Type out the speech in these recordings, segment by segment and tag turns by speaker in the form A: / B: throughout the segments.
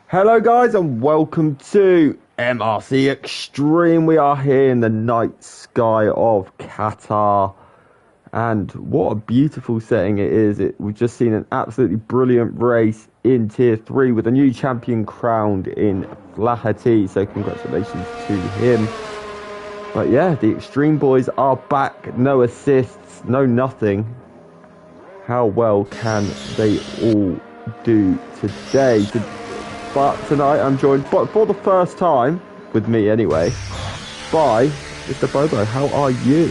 A: Hello guys and welcome to MRC Extreme. We are here in the night sky of Qatar and what a beautiful setting it is. We've just seen an absolutely brilliant race in Tier 3 with a new champion crowned in Flaherty, so congratulations to him. But yeah, the Extreme boys are back, no assists, no nothing. How well can they all do today? But tonight I'm joined, but for the first time, with me anyway, by Mr. Bobo. How are you?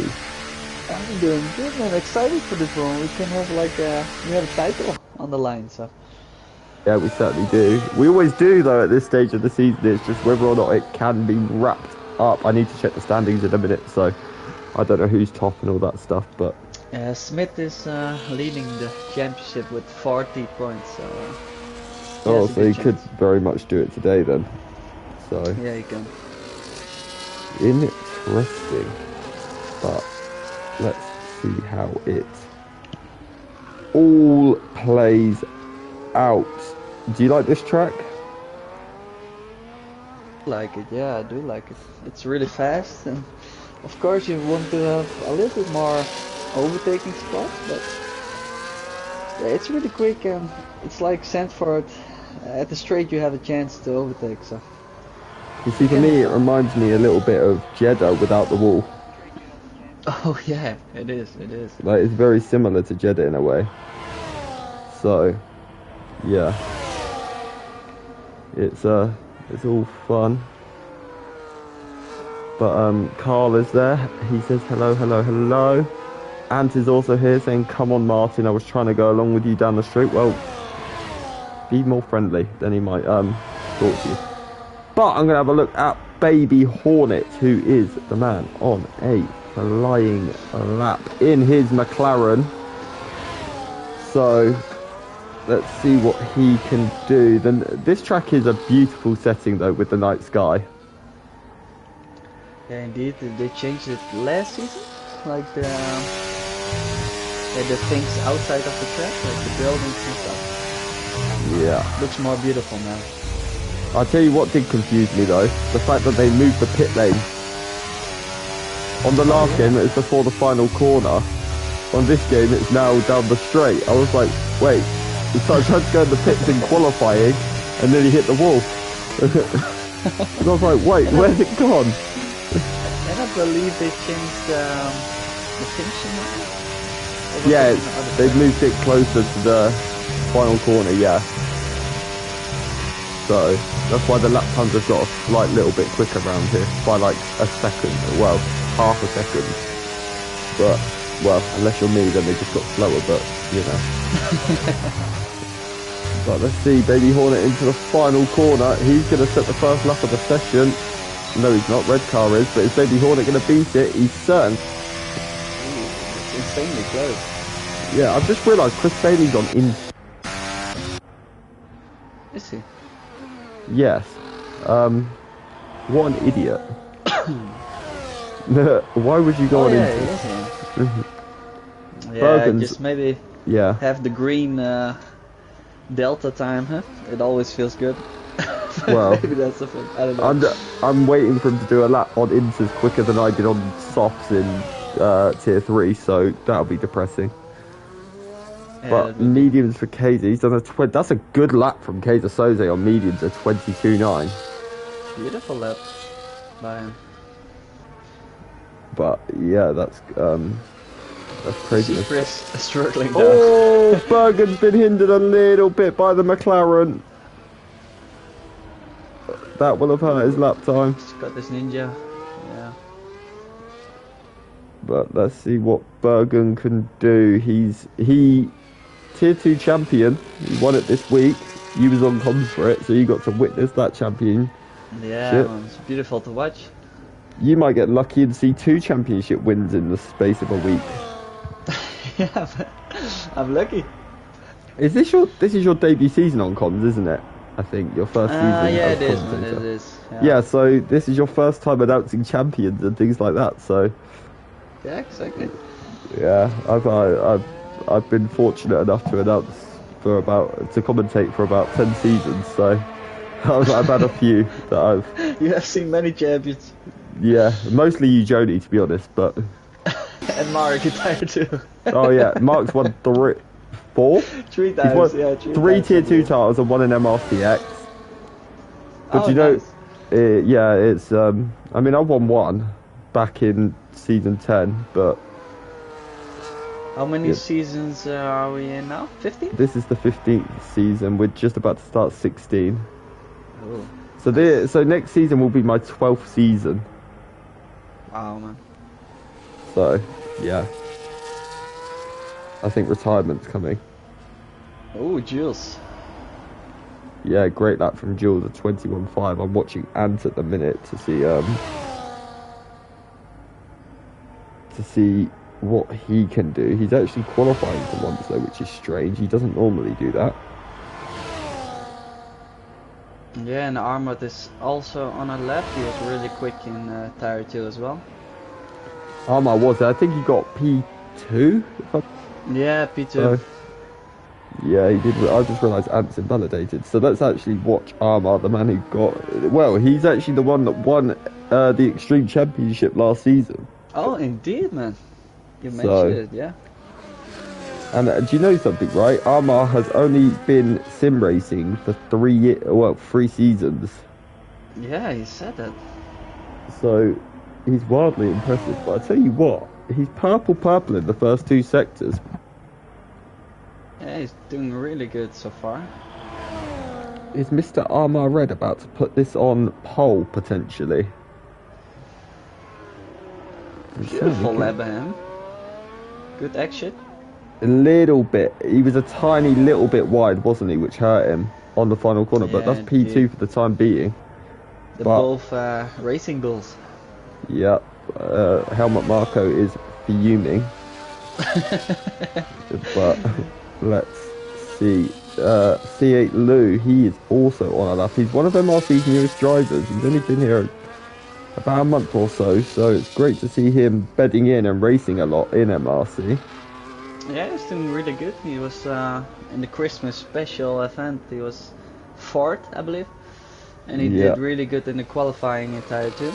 B: I'm doing good, man. Excited for this one. We can have we have a title on the line, so.
A: Yeah, we certainly do. We always do though at this stage of the season. It's just whether or not it can be wrapped up. I need to check the standings in a minute, so I don't know who's top and all that stuff, but.
B: Smith is leading the championship with 40 points, so.
A: Oh, so he could very much do it today then. So.
B: Yeah, he can.
A: Interesting. But let's see how it all plays out. Do you like this track?
B: I like it, yeah, I do like it. It's really fast, and of course you want to have a little bit more overtaking spots, but yeah, it's really quick, and it's like Sandford. At the straight you have a chance to overtake, so.
A: You see, for me it reminds me a little bit of Jeddah without the wall.
B: Oh yeah, it is.
A: Like, it's very similar to Jeddah in a way. So, yeah. It's all fun. But Carl is there. He says hello, hello, hello. Ant is also here saying, come on Martin, I was trying to go along with you down the street. Well, be more friendly, then he might talk to you. But I'm gonna have a look at Baby Hornet, who is the man on a flying lap in his McLaren. So let's see what he can do. Then this track is a beautiful setting though, with the night sky.
B: Yeah, indeed. They changed it last season, like the things outside of the track, like the buildings and stuff.
A: Yeah.
B: Looks more beautiful now.
A: I'll tell you what did confuse me though, the fact that they moved the pit lane. On the last game it was before the final corner. On this game it's now down the straight. I was like, wait, so I tried to go in the pits in qualifying and then he hit the wall. And I was like, wait, where's it gone?
B: And I believe they changed the finishing line?
A: Yeah, they've moved it closer to the final corner, yeah. So that's why the lap times have got a slight little bit quicker around here by like a second, well, half a second. But, well, unless you're me, then they just got slower, but, you know. But let's see, Baby Hornet into the final corner. He's going to set the first lap of the session. No, he's not. Red car is, but is Baby Hornet going to beat it? He's certain.
B: It's insanely close.
A: Yeah, I've just realised Chris Bailey's on in.
B: Is he?
A: Yes. What an idiot. Why would you go on
B: in? Yeah, just maybe have the green delta time, huh? It always feels good.
A: Well,
B: maybe that's the thing. I don't know.
A: I'm waiting for him to do a lap on Inters quicker than I did on softs in Tier 3, so that'll be depressing. Yeah, but mediums for KZ, he's done that's a good lap from KZ Soze on mediums at 22.9.
B: Beautiful lap by him.
A: But yeah, that's crazy.
B: Chris struggling down.
A: Oh, Bergen's been hindered a little bit by the McLaren. That will have hurt his lap time.
B: He's got this ninja. Yeah.
A: But let's see what Bergen can do. He Tier 2 champion. He won it this week. You was on comms for it, so you got to witness that championship.
B: Yeah, man, it's beautiful to watch.
A: You might get lucky and see 2 championship wins in the space of a week.
B: Yeah, but I'm lucky.
A: This is your debut season on comms, isn't it? I think your first season.
B: Yeah, it is, man, it is.
A: Yeah, so this is your first time announcing champions and things like that. So.
B: Yeah, exactly.
A: Yeah, I've been fortunate enough to announce to commentate for about 10 seasons, so I've had a few that I've.
B: You have seen many champions.
A: Yeah, mostly you, Jody, to be honest. But
B: And Mark retired too.
A: oh yeah, Mark's won four.
B: Three
A: He's
B: times,
A: won
B: yeah,
A: three
B: times.
A: tier 2 titles and one in MRCX. But
B: Oh,
A: you know,
B: nice.
A: yeah, it's. I mean, I won one back in season 10, but
B: How many
A: yeah,
B: seasons are we in now? 15?
A: this is the 15th season. We're just about to start 16.
B: Oh,
A: So next season will be my 12th season.
B: wow, man.
A: So yeah, I think retirement's coming.
B: Oh, Jules.
A: Yeah, great lap from Jules at 21.5. I'm watching Ant at the minute to see what he can do. He's actually qualifying for once though, which is strange. He doesn't normally do that.
B: Yeah, and Armad is also on a lap. He was really quick in Tire 2 as well.
A: Armar was there. I think he got P2.
B: Yeah, P2.
A: So, yeah, he did. I just realised Ant's invalidated. So let's actually watch Armar, the man who got. Well, he's actually the one that won the X-Treme Championship last season.
B: Oh, indeed, man. You
A: So-
B: mentioned it, yeah.
A: And do you know something, right? Armar has only been sim racing for 3 seasons.
B: Yeah, he said that.
A: So he's wildly impressive. But I tell you what, he's purple in the first 2 sectors.
B: Yeah, he's doing really good so far.
A: Is Mr. Armar Red about to put this on pole potentially?
B: Beautiful lap of him. Good action.
A: A little bit. He was a tiny little bit wide, wasn't he? Which hurt him on the final corner. But
B: Yeah,
A: that's P2
B: indeed.
A: for the time being.
B: The
A: But-
B: both racing bulls.
A: Yeah. Helmut Marko is fuming. But let's see. C8 Lou, he is also on a lap. He's one of MRC's newest drivers. He's only been here about a month or so, so it's great to see him bedding in and racing a lot in MRC.
B: Yeah, he's doing really good. He was in the Christmas special event. He was 4th, I believe. And he
A: Yeah.
B: did really good in the qualifying in Tire 2.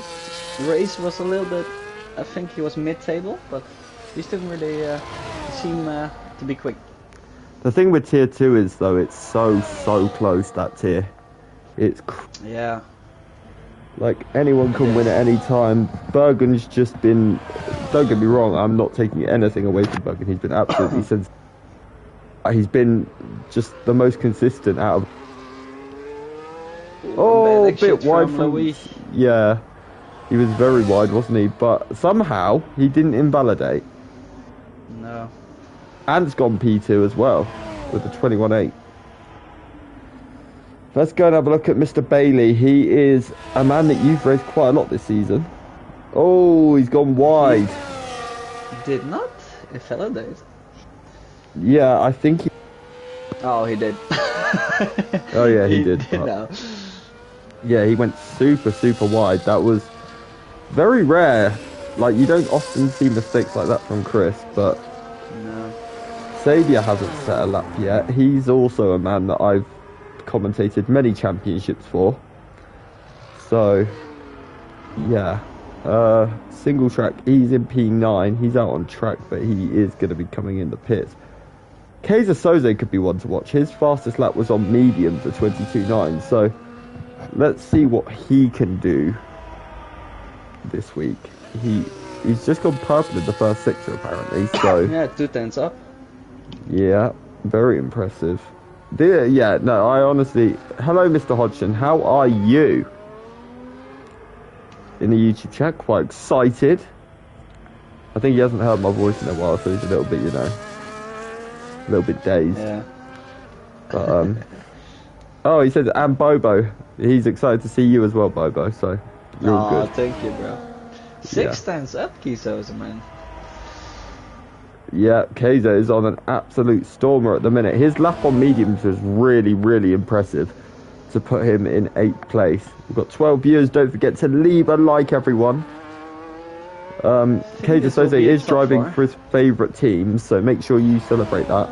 B: The race was a little bit, I think he was mid-table, but he's doing really, he seemed to be quick.
A: The thing with tier 2 is though, it's so close, that tier. It's
B: Yeah,
A: like anyone can win at any time. Bergen's just been, don't get me wrong, I'm not taking anything away from Bergen. He's been absolutely since he's been just the most consistent out of. Oh, a bit wide from
B: Louis.
A: yeah, he was very wide, wasn't he? But somehow he didn't invalidate.
B: No.
A: Ant's gone P2 as well with the 21.8. Let's go and have a look at Mr. Bailey. He is a man that you've raced quite a lot this season. Oh, he's gone wide.
B: Did not invalidate.
A: Yeah, I think he...
B: Oh, he did.
A: Oh yeah, he did.
B: Now.
A: Yeah, he went super wide. That was very rare. Like, you don't often see mistakes like that from Chris, but
B: No.
A: Xavier hasn't set a lap yet. He's also a man that I've commentated many championships for. So, yeah. Single track, he's in P9. He's out on track, but he is going to be coming in the pits. Kaiser Soze could be one to watch. His fastest lap was on mediums at 22.9. So, let's see what he can do this week. He's just gone purple in the first sector apparently. So
B: Yeah, 2 tenths up.
A: yeah, very impressive. Yeah, no, I honestly... Hello, Mr. Hodgson. How are you? In the YouTube chat, quite excited. I think he hasn't heard my voice in a while, so he's a little bit, you know, a little bit dazed.
B: Yeah.
A: But, oh, he said, and Bobo. He's excited to see you as well, Bobo, so you're all
B: Oh,
A: good.
B: thank you, bro. 6 tenths up, Kiso's, man.
A: Yeah, Keizo is on an absolute stormer at the minute. His lap on mediums was really impressive to put him in 8th place. We've got 12 viewers. Don't forget to leave a like, everyone. Keizo
B: this will
A: Soze
B: be
A: is
B: top
A: driving
B: 4.
A: for his favourite team, so make sure you celebrate that.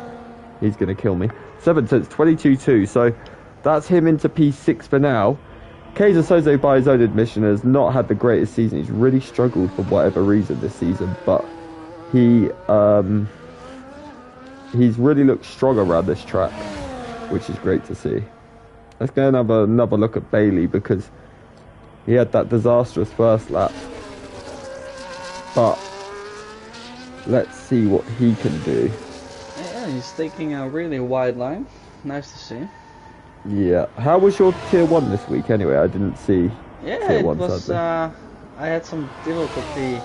A: He's going to kill me. 7 tenths, 22.2. So That's him into P6 for now. Kaiser Soze, by his own admission, has not had the greatest season. He's really struggled for whatever reason this season, but he's really looked strong around this track, which is great to see. Let's go and have another look at Bailey, because he had that disastrous first lap. But let's see what he can do.
B: Yeah, he's taking a really wide line. Nice to see.
A: Yeah. How was your tier 1 this week anyway? I didn't see
B: Yeah,
A: tier
B: it
A: 1
B: was.
A: sadly.
B: I had some difficulty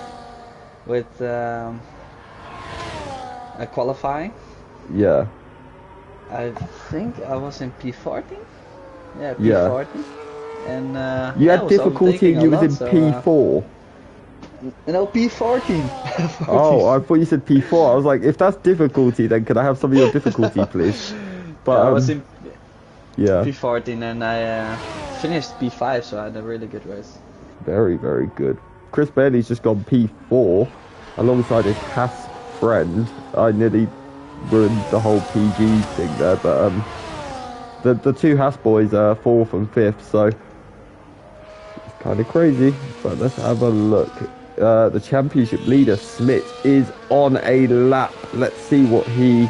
B: with qualifying.
A: Yeah.
B: I think I was in P14. Yeah,
A: Yeah.
B: P14. And
A: You
B: yeah, I
A: had
B: was
A: difficulty
B: overtaking
A: and you
B: a
A: was in
B: lot,
A: P4.
B: No, P14.
A: Oh, I thought you said P4. I was like, if that's difficulty, then could I have some of your difficulty, please? But
B: I was in
A: yeah,
B: P14 and I finished P5, so I had a really good race.
A: very, very good. Chris Bailey's just gone P4 alongside his Haas friend. I nearly ruined the whole PG thing there, but the two Haas boys are 4th and 5th, so it's kind of crazy. But let's have a look. The championship leader Smith is on a lap. Let's see what he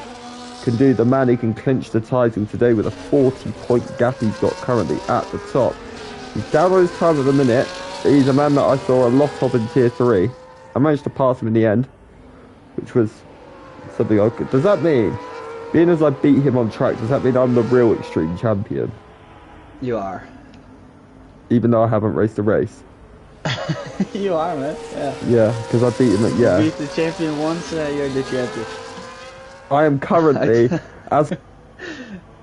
A: can do. The man who can clinch the title today with a 40-point gap he's got currently at the top. He's down on his time at the minute. He's a man that I saw a lot of in tier 3. I managed to pass him in the end, which was something I could. Does that mean, being as I beat him on track, does that mean I'm the real X-Treme champion?
B: You are.
A: Even though I haven't raced a race?
B: You are, man. Yeah.
A: Yeah, because I beat him at, yeah.
B: You beat the champion once, you're the champion.
A: I am currently as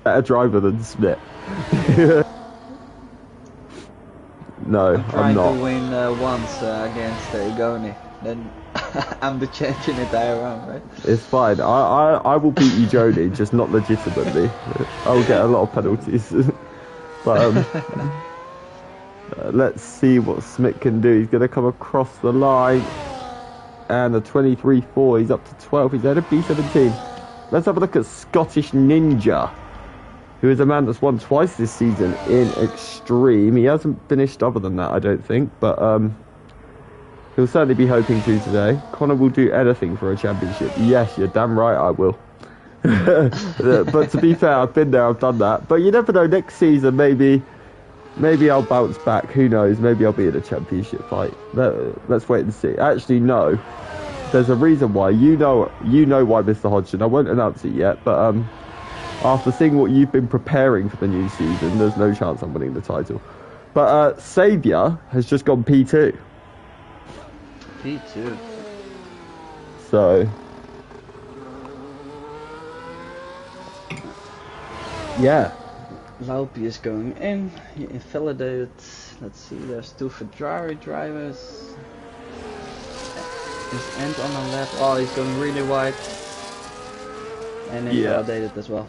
A: better driver than Smith. No, I'm
B: Trying
A: not.
B: to win once against Igoni, then I'm the champion entire round, right?
A: It's fine. I will beat you, Jody, just not legitimately. I'll get a lot of penalties. But let's see what Smith can do. He's going to come across the line. And the 23.4, he's up to 12. He's at a B17. Let's have a look at Scottish Ninja, who is a man that's won twice this season in X-Treme. He hasn't finished other than that, I don't think, but he'll certainly be hoping to today. Connor will do anything for a championship. Yes, you're damn right I will. But to be fair, I've been there, I've done that. But you never know, next season maybe I'll bounce back. Who knows? Maybe I'll be in a championship fight. Let's wait and see. Actually, no. There's a reason why. You know why, Mr. Hodgson. I won't announce it yet, but after seeing what you've been preparing for the new season, there's no chance I'm winning the title. But Saviour has just gone P2.
B: P2.
A: So yeah.
B: Laupi is going in. He invalidated. Let's see, there's 2 Ferrari drivers. His end on the left. Oh, he's going really wide. And invalidated as well.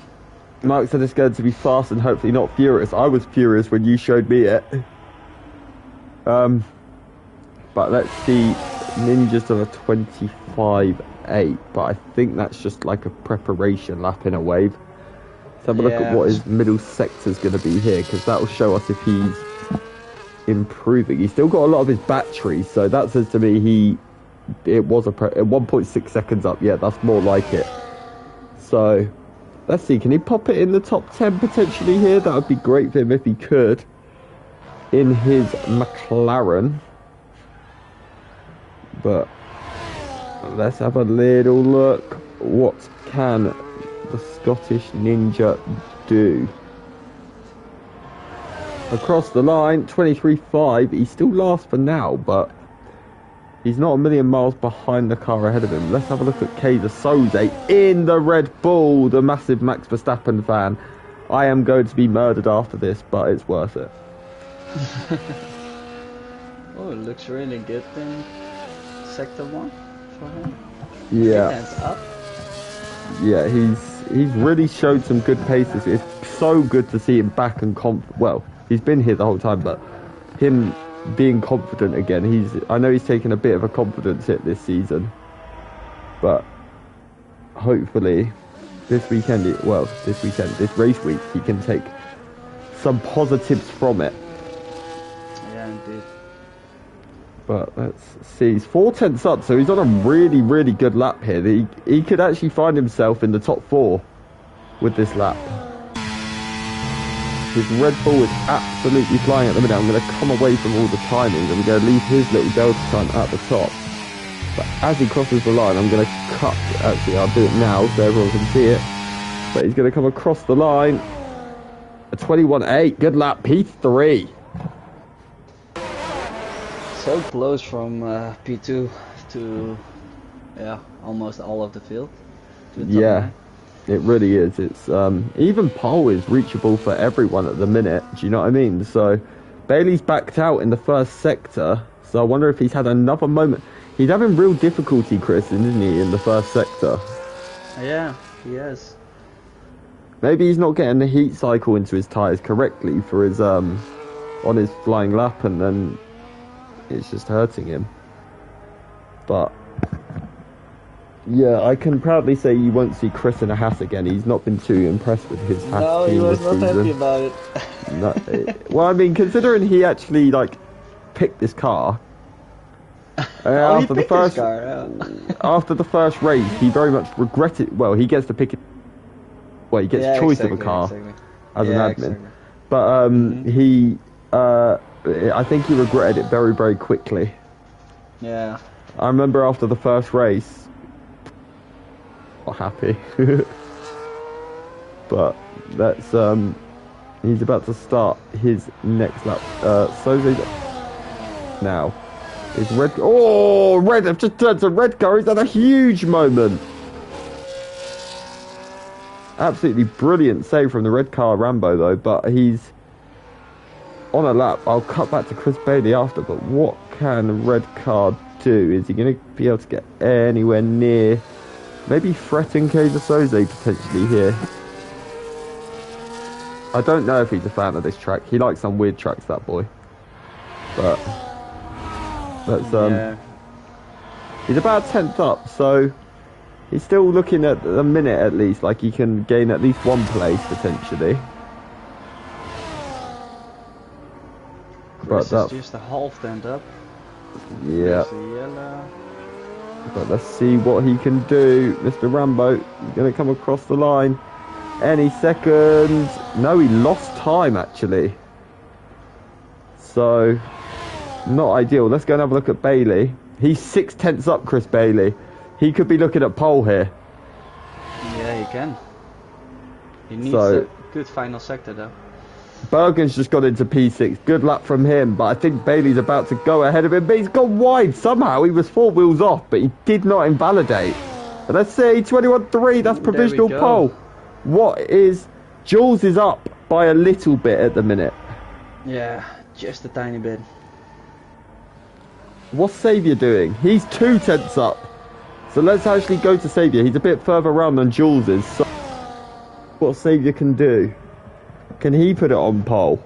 A: Mark said it's going to be fast and hopefully not furious. I was furious when you showed me it. But let's see. Ninja's done a 25.8, but I think that's just like a preparation lap in a wave. Let's have a look at what his middle sector's going to be here, because that will show us if he's improving. He's still got a lot of his battery, so that says to me it was at 1.6 seconds up. Yeah, that's more like it. So let's see, can he pop it in the top 10 potentially here? That would be great for him if he could, in his McLaren. But let's have a little look. What can the Scottish Ninja do? Across the line, 23.5. He's still last for now, but he's not a million miles behind the car ahead of him. Let's have a look at Kaiser Soze in the Red Bull, the massive Max Verstappen fan. I am going to be murdered after this, but it's worth it.
B: Oh, it looks really good in Sector 1 for him.
A: Yeah.
B: Hands up.
A: Yeah, he's really showed some good paces. It's so good to see him back and well, he's been here the whole time, but him being confident again. I know he's taken a bit of a confidence hit this season, but hopefully this race week he can take some positives from it.
B: Yeah, indeed.
A: But let's see, he's 4 tenths up, so he's on a really, really good lap here. He could actually find himself in the top 4 with this lap. His Red Bull is absolutely flying at the minute. I'm going to come away from all the timings. I'm going to leave his little delta time at the top. But as he crosses the line, I'm going to cut. Actually, I'll do it now so everyone can see it. But he's going to come across the line. A 21.8. Good lap, P3.
B: So close from P2 to, yeah, almost all of the field.
A: Yeah, it really is. It's even pole is reachable for everyone at the minute. Do you know what I mean? So Bailey's backed out in the first sector. So I wonder if he's had another moment. He's having real difficulty, Chris, isn't he, in the first sector?
B: Yeah, he is.
A: Maybe he's not getting the heat cycle into his tyres correctly for his on his flying lap, and then it's just hurting him. But yeah, I can proudly say you won't see Chris in a Haas again. He's not been too impressed with his Haas
B: No,
A: team
B: he was
A: this
B: not
A: season.
B: happy about it.
A: No, well, I mean, considering he actually like picked this car
B: Oh, he
A: after the
B: picked his
A: first
B: car, yeah.
A: after the first race, he very much regretted. Well, he gets to pick it. Well, he gets
B: Yeah,
A: choice
B: exactly,
A: of a car
B: exactly.
A: as an
B: Yeah,
A: admin.
B: exactly.
A: But he, I think he regretted it very, very quickly.
B: Yeah.
A: I remember after the first race, not happy. But that's he's about to start his next lap. Soze now is red. Oh, red! I've just turned to red car. He's had a huge moment. Absolutely brilliant save from the red car Rambo though, but he's on a lap. I'll cut back to Chris Bailey after, but what can the red car do? Is he going to be able to get anywhere near? Maybe threaten Kaiser Soze potentially here. I don't know if he's a fan of this track. He likes some weird tracks, that boy. But that's
B: Yeah.
A: he's about 10th up, so he's still looking at a minute at least, like he can gain at least one place potentially.
B: Chris
A: But
B: is just a half tent up.
A: yeah.
B: There's the yellow.
A: But let's see what he can do. Mr. Rambo, he's going to come across the line any second. No, he lost time actually. So, not ideal. Let's go and have a look at Bailey. He's 6 tenths up, Chris Bailey. He could be looking at pole here.
B: Yeah, he can. He needs
A: So-
B: a good final sector though.
A: Bergen's just got into P6. Good luck from him, but I think Bailey's about to go ahead of him. But he's gone wide somehow. He was 4 wheels off, but he did not invalidate. But let's see, 21.3. That's
B: There we
A: provisional
B: go.
A: pole. What is... Jules is up by a little bit at the minute.
B: Yeah, just a tiny bit.
A: What's Xavier doing? He's 2 tenths up. So let's actually go to Xavier. He's a bit further around than Jules is. So what Xavier can do. Can he put it on pole?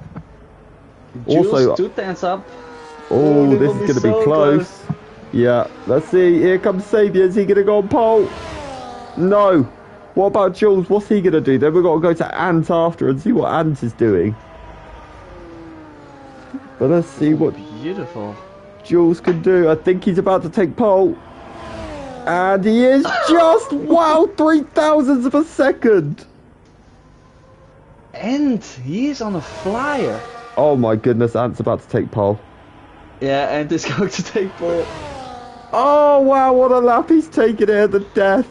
B: Jules,
A: Also-
B: 2 tenths up.
A: Oh,
B: they
A: this
B: will
A: is
B: be
A: going to be
B: so
A: close. Yeah, let's see. Here comes Xavier. Is he going to go on pole? No. What about Jules? What's he going to do? Then we've got to go to Ant after and see what Ant is doing. But let's see what
B: Beautiful.
A: Jules can do. I think he's about to take pole. And he is just, wow, 3,000ths of a second.
B: And he is on a flyer.
A: Oh my goodness, Ant's about to take pole.
B: Yeah, and is going to take pole.
A: Oh wow, what a lap he's taken here, the death.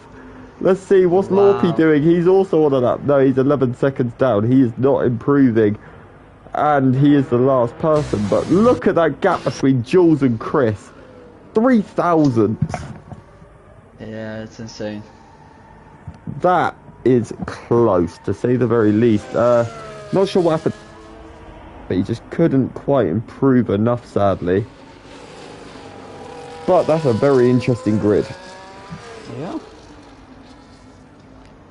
A: Let's see, what's
B: Wow.
A: Lorpy doing? He's also on a lap. No, he's 11 seconds down. He is not improving. And he is the last person. But look at that gap between Jules and Chris. 3,000.
B: Yeah, it's insane.
A: That is close, to say the very least. Not sure what happened, but he just couldn't quite improve enough, sadly. But that's a very interesting grid.
B: Yeah.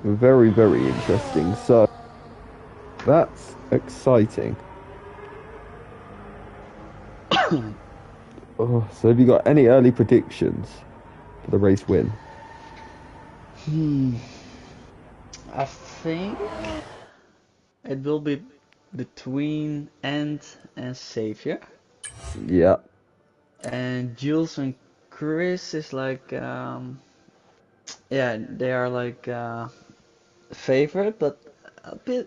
A: Very, very interesting. So, that's exciting. Oh, so have you got any early predictions for the race win?
B: I think it will be between Ant and Savior.
A: Yeah.
B: And Jules and Chris is like, yeah, they are like favorite, but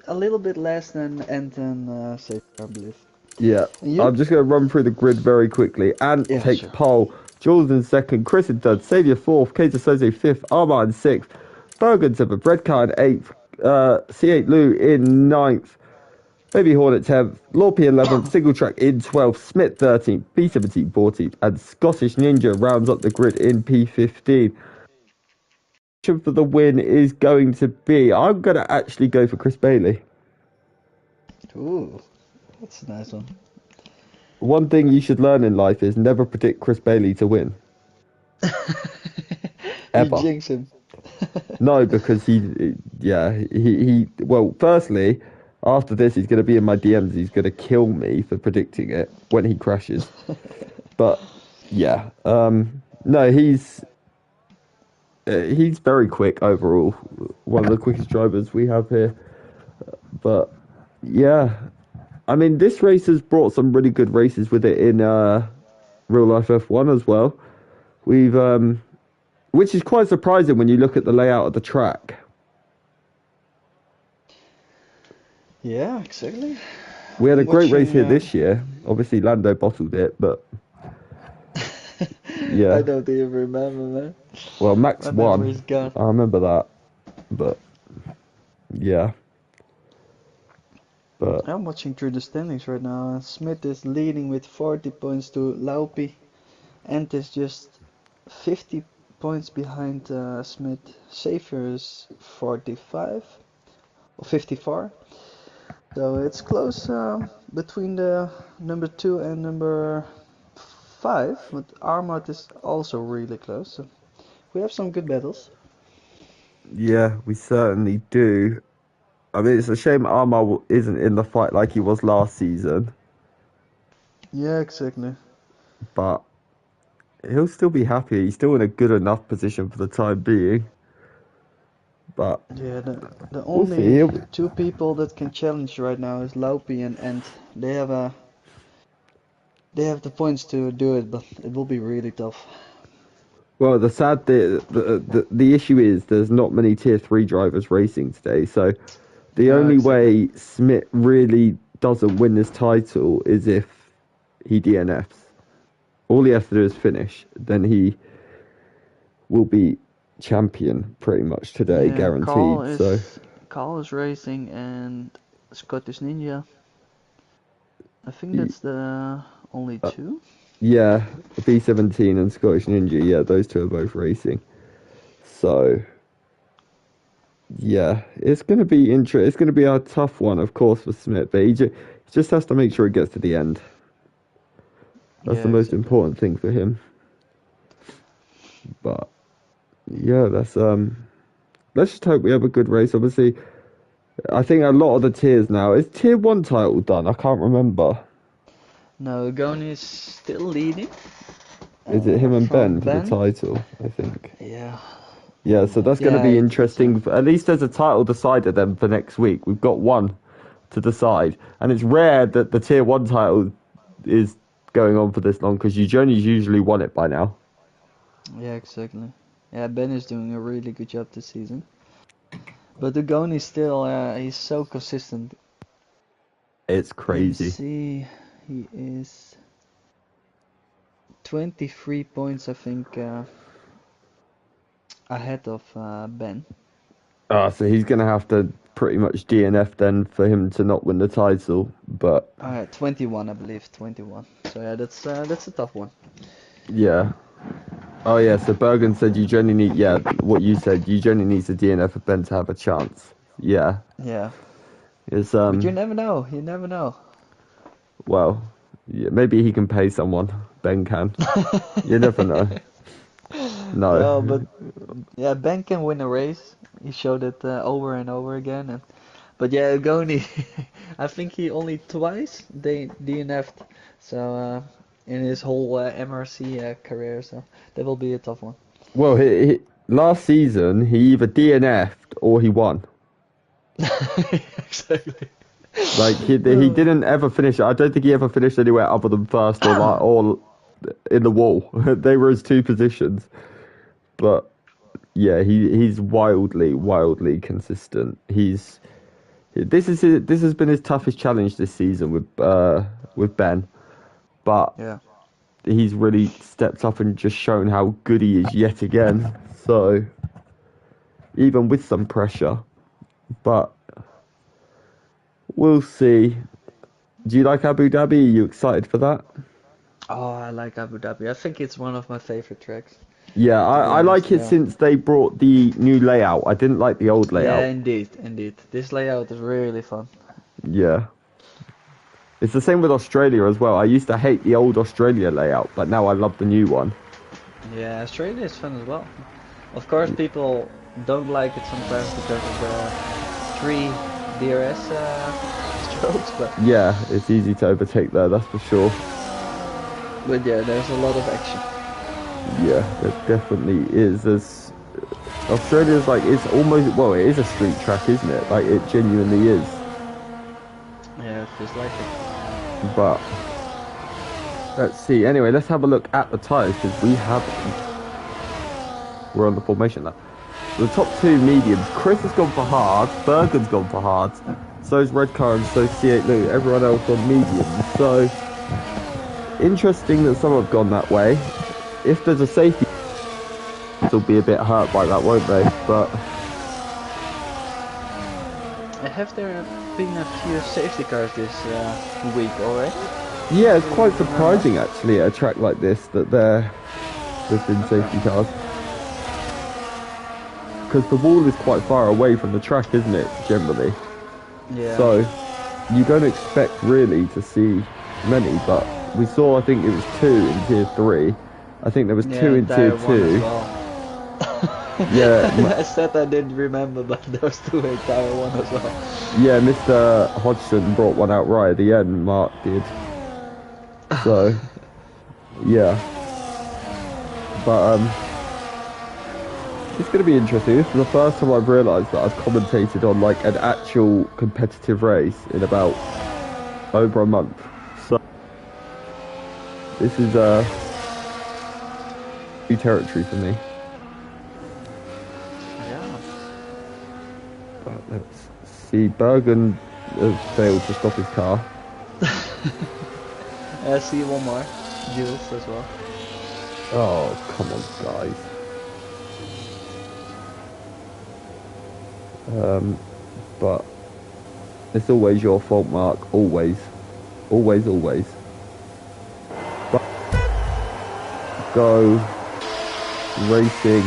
B: a little bit less than Ant and Savior, I believe.
A: Yeah.
B: And you?
A: I'm just going to run through the grid very quickly. Ant
B: Yeah,
A: takes
B: sure.
A: pole. Jules in second. Chris in third. Xavier fourth. Kato Soze fifth. Armand in sixth. Bergen seventh. Redcar in eighth. C8 Lou in ninth. Baby Hornet 10th. Lorpy 11th. Single Track in 12th. Smith 13th. P17 14th. And Scottish Ninja rounds up the grid in P15. For the win is going to be, I'm going to actually go for Chris Bailey.
B: Ooh, that's a nice one.
A: One thing you should learn in life is never predict Chris Bailey to win.
B: You
A: Ever.
B: jinx him.
A: No, because well, firstly, after this, he's going to be in my DMs. He's going to kill me for predicting it when he crashes. But, yeah. No, he's very quick overall. One of the quickest drivers we have here. But, yeah. I mean, this race has brought some really good races with it in real life F1 as well. Which is quite surprising when you look at the layout of the track.
B: Yeah, exactly.
A: We had a great race here
B: Watching,
A: this year. Obviously, Lando bottled it, but yeah.
B: I don't even remember, man.
A: Well, Max
B: My
A: won.
B: memory's gone.
A: I remember that, but yeah. But
B: I'm watching through the standings right now, and Smith is leading with 40 points to Laupi. Ant is just 50 points behind Smith. Xavier is 45 or 54. So it's close between the number 2 and number 5, but Armad is also really close. So we have some good battles.
A: yeah, we certainly do. I mean, it's a shame Armar isn't in the fight like he was last season,
B: Yeah, exactly.
A: but he'll still be happy. He's still in a good enough position for the time being. But
B: Yeah, the
A: we'll see.
B: only two people that can challenge right now is Laupi and Ant. They have the points to do it, but it will be really tough.
A: Well, the issue is there's not many tier 3 drivers racing today, so the
B: Yeah,
A: only
B: exactly.
A: way Smith really doesn't win this title is if he DNFs. All he has to do is finish, then he will be champion pretty much today,
B: Yeah,
A: guaranteed. So
B: Carl is racing and Scottish Ninja. I think
A: y-
B: that's the only two.
A: yeah, B17 and Scottish Ninja, yeah, those two are both racing. So yeah, it's going to be interesting. It's going to be a tough one, of course, for Smith, but he just has to make sure it gets to the end. That's the
B: Yeah,
A: most
B: exactly.
A: important thing for him. But yeah, let's just hope we have a good race. Obviously, I think a lot of the tiers now is tier 1 title done. I can't remember.
B: No, Goni is still leading
A: Is it him and
B: from
A: Ben for the
B: Ben.
A: title? I think.
B: Yeah.
A: Yeah, so that's going to
B: Yeah,
A: be
B: it's
A: interesting. At least there's a title decider then for next week. We've got one to decide, and it's rare that the tier 1 title is going on for this long because Eugenia's usually won it by now.
B: yeah, exactly. Yeah, Ben is doing a really good job this season. But the Goni still, he's so consistent.
A: It's
B: Let me
A: crazy.
B: see. He is 23 points, I think, ahead of Ben.
A: So he's going to have to pretty much DNF then for him to not win the title. But
B: 21, I believe, 21. So yeah, that's a tough one.
A: yeah. Oh yeah, so Bergen said you generally need, yeah, what you said, you generally need to DNF for Ben to have a chance. Yeah.
B: Yeah,
A: It's
B: but you never know. You never know.
A: well, yeah, maybe he can pay someone. Ben can. You never know.
B: No,
A: No.
B: but yeah, Ben can win a race. He showed it over and over again. But yeah, Goni, I think he only twice they DNF'd. So in his whole MRC career, so that will be a tough one.
A: Well, last season he either DNF'd or he won.
B: Exactly.
A: Like he didn't ever finish. I don't think he ever finished anywhere other than first or in the wall. They were his two positions. But yeah, he's wildly consistent. This has been his toughest challenge this season with Ben, but
B: Yeah.
A: he's really stepped up and just shown how good he is yet again. So even with some pressure, but we'll see. Do you like Abu Dhabi? Are you excited for that?
B: Oh, I like Abu Dhabi. I think it's one of my favorite tracks,
A: Yeah,
B: to be
A: I
B: honest.
A: like it
B: Yeah.
A: since they brought the new layout. I didn't like the old
B: Yeah,
A: layout.
B: indeed. This layout is really fun.
A: Yeah. It's the same with Australia as well. I used to hate the old Australia layout, but now I love the new one.
B: Yeah, Australia is fun as well. Of course, people don't like it sometimes because of the three DRS strokes,
A: Yeah, it's easy to overtake there, that's for sure.
B: but yeah, there's a lot of action.
A: Yeah, there definitely is. Australia's like, it's almost, well, it is a street track, isn't it? Like, it genuinely is.
B: Yeah, it feels like it.
A: But let's see. Anyway, let's have a look at the tyres because we're on the formation now. The top two mediums. Chris has gone for hard. Bergen's gone for hard. So's Redcar and so's C8 Lou. Everyone else on mediums. So interesting that some have gone that way. If there's a safety, they'll be a bit hurt by that, won't they? But
B: Have there been a few safety cars this week already?
A: yeah, it's quite surprising actually at a track like this that there's been safety cars. Because the wall is quite far away from the track, isn't it, generally?
B: Yeah.
A: So you don't expect really to see many, but we saw, I think it was 2 in Tier 3. I think there was 2 in Tier 2.
B: Well.
A: Yeah.
B: I said I didn't remember, but there was 2 in Tier 1 as well.
A: Yeah, Mr. Hodgson brought one out right at the end, Mark did. So, yeah. But, it's going to be interesting. This is the first time I've realised that I've commentated on like an actual competitive race in about over a month. So this is new territory for me.
B: Yeah.
A: But let's see. Bergen has failed to stop his car.
B: I see one more. Jules as well.
A: Oh, come on, guys. But it's always your fault, Mark. Always. Always. But go racing.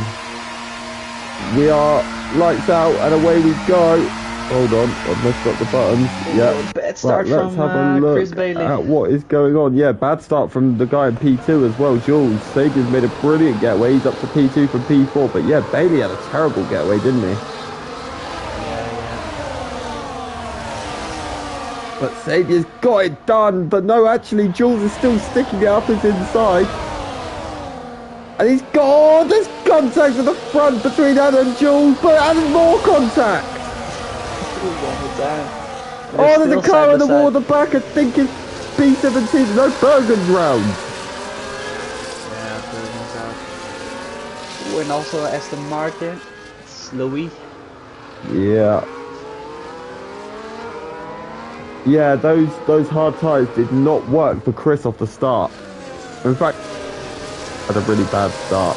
A: We are lights out and away we go. Hold on, I've messed up the buttons. Yeah.
B: Bad start
A: Let's
B: from
A: have a look
B: Chris Bailey.
A: at what is going on. Yeah, bad start from the guy in P2 as well. Jules Sagan's made a brilliant getaway. He's up to P2 from P4. But yeah, Bailey had a terrible getaway, didn't he? But Saviour's got it done. But no, actually, Jules is still sticking it up his inside. And he's got, there's contact at the front between Anna and Jules, but there's more contact. Oh, there's a car in the wall at the back. I think it's B17. No, Bergen's round.
B: Yeah, Bergen's out. And also Aston Martin. It's Louis.
A: Yeah. Yeah, those hard tyres did not work for Chris off the start. In fact, had a really bad start.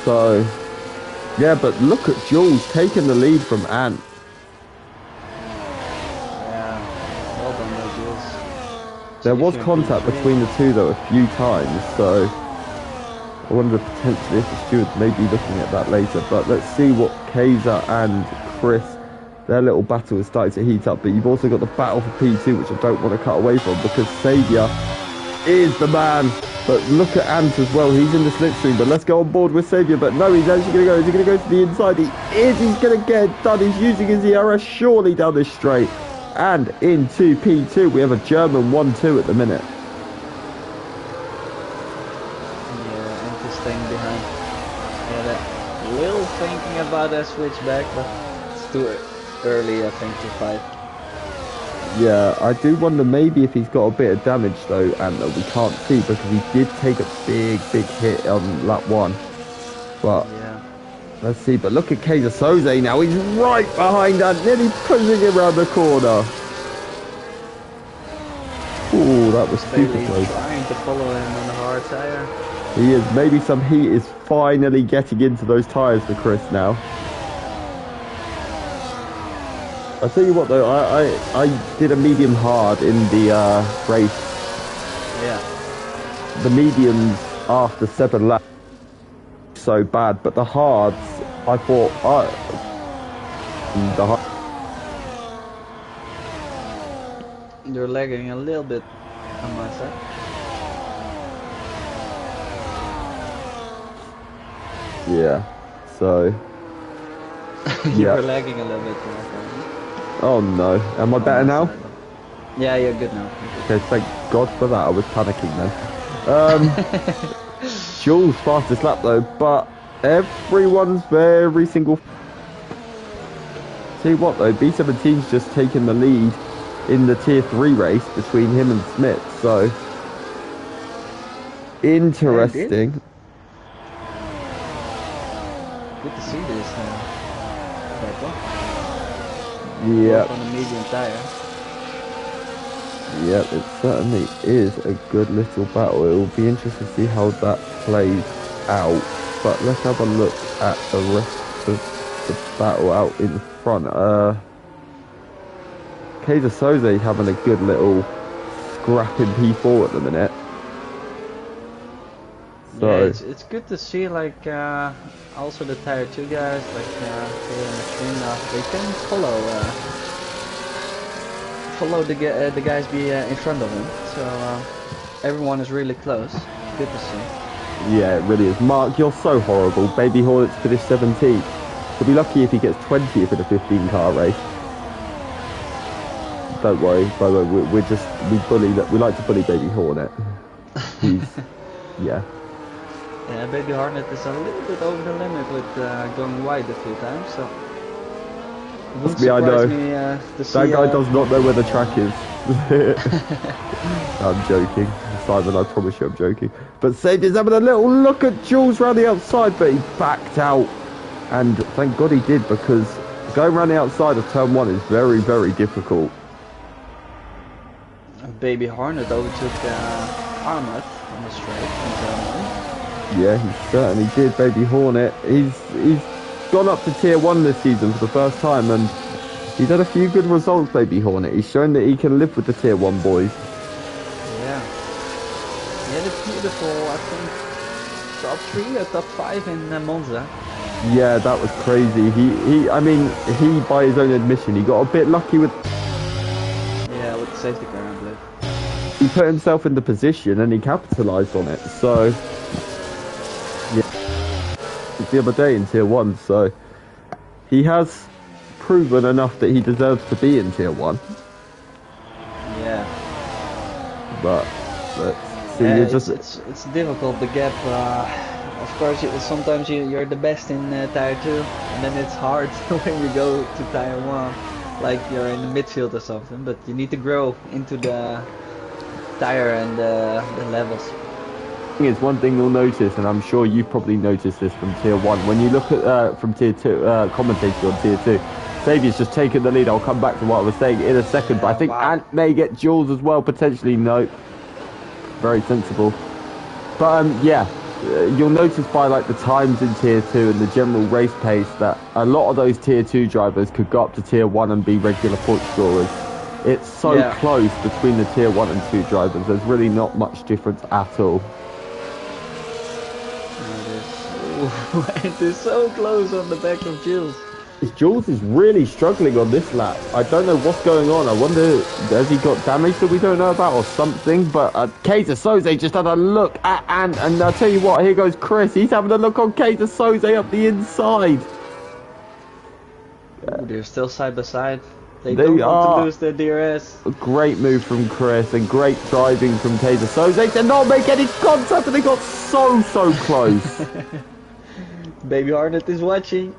A: So, yeah, but look at Jules taking the lead from Ant.
B: Yeah, well done there, Jules.
A: There was contact between the two though a few times, so I wonder potentially if the stewards may be looking at that later. But let's see what Kaiser and Chris, their little battle is starting to heat up. But you've also got the battle for P2, which I don't want to cut away from because Saviour is the man. But look at Ant as well. He's in the slipstream. But let's go on board with Saviour. But no, he's actually going to go. Is he going to go to the inside? He is. He's going to get it done. He's using his ERS surely down this straight. And into P2, we have a German 1-2 at the minute.
B: Yeah, Ant is staying behind. Yeah, that little thinking about that switchback, but it's too early F125.
A: Yeah, I do wonder maybe if he's got a bit of damage though, and that we can't see because he did take a big hit on lap 1. But
B: Yeah.
A: let's see. But look at Kaiser Soze now. He's right behind and nearly pushing him around the corner. Ooh, that was super
B: Bailey
A: close.
B: trying to follow him on the hard tire.
A: He is. Maybe some heat is finally getting into those tyres for Chris now. I'll tell you what though, I did a medium hard in the race.
B: Yeah.
A: The mediums after 7 laps so bad, but the hards, I thought,
B: You're lagging a little bit on my side.
A: Yeah, so
B: You
A: yeah.
B: were lagging a little bit more.
A: Oh no, am I better now?
B: Yeah, you're good now.
A: Okay, thank God for that. I was panicking then. Jules fastest lap though, but everyone's very single. See what though, B17's just taken the lead in the tier 3 race between him and Smith, so interesting.
B: Good to see this.
A: Yeah.
B: On a medium tire.
A: Yeah, it certainly is a good little battle. It will be interesting to see how that plays out. But let's have a look at the rest of the battle out in front. Kaiser Soze having a good little scrap in P4 at the minute. So
B: yeah, it's good to see like also the tier 2 guys like here in the screen they can follow the guys in front of him. So everyone is really close. Good to see.
A: yeah, it really is. Mark, you're so horrible. Baby Hornets finished 17th. He'll be lucky if he gets 20th in a 15-car race. Don't worry, by the way, we like to bully Baby Hornet. He's, yeah.
B: Yeah, Baby Hornet is a little bit over the limit with going wide a few times, so it wouldn't surprise me to see
A: that guy does not know where the track is. I'm joking. Simon, I promise you I'm joking. But Sadie's having a little look at Jules round the outside, but he backed out. And thank God he did, because going around the outside of turn 1 is very, very difficult.
B: Baby Hornet overtook Armut on the straight in turn 1.
A: Yeah, he certainly did, Baby Hornet. He's gone up to tier 1 this season for the first time, and he's had a few good results, Baby Hornet. He's shown that he can live with the tier 1 boys.
B: Yeah. He had a beautiful, I think, top 3 or top 5 in Monza.
A: Yeah, that was crazy. I mean, by his own admission, he got a bit lucky with...
B: Yeah, with the safety car, I believe.
A: He put himself in the position and he capitalised on it, so... Yeah. The other day in tier 1, so... He has proven enough that he deserves to be in tier 1.
B: Yeah.
A: But, let's see,
B: yeah, it's difficult, the gap. Of course, sometimes you're the best in tier 2, and then it's hard when you go to tier 1, like you're in the midfield or something, but you need to grow into the tire and the levels.
A: It's one thing you'll notice, and I'm sure you've probably noticed this from tier 1, when you look at from tier 2, commentators on tier 2, Xavier's just taken the lead. I'll come back to what I was saying in a second, but I think Ant may get Jules as well, potentially. No, very sensible. But yeah, you'll notice by like the times in tier 2 and the general race pace that a lot of those tier 2 drivers could go up to tier 1 and be regular point scorers. It's so close between the tier 1 and 2 drivers. There's really not much difference at all.
B: It is so close on the back of Jules.
A: Jules is really struggling on this lap. I don't know what's going on. I wonder, has he got damage that we don't know about or something? But Kaiser Soze just had a look at Ant, and I'll tell you what, here goes Chris. He's having a look on Kaiser Soze up the inside.
B: They're still side by side. They don't want to lose their DRS.
A: A great move from Chris and great driving from Kaiser Soze to not make any contact, and they got so close.
B: Baby Hornet is watching.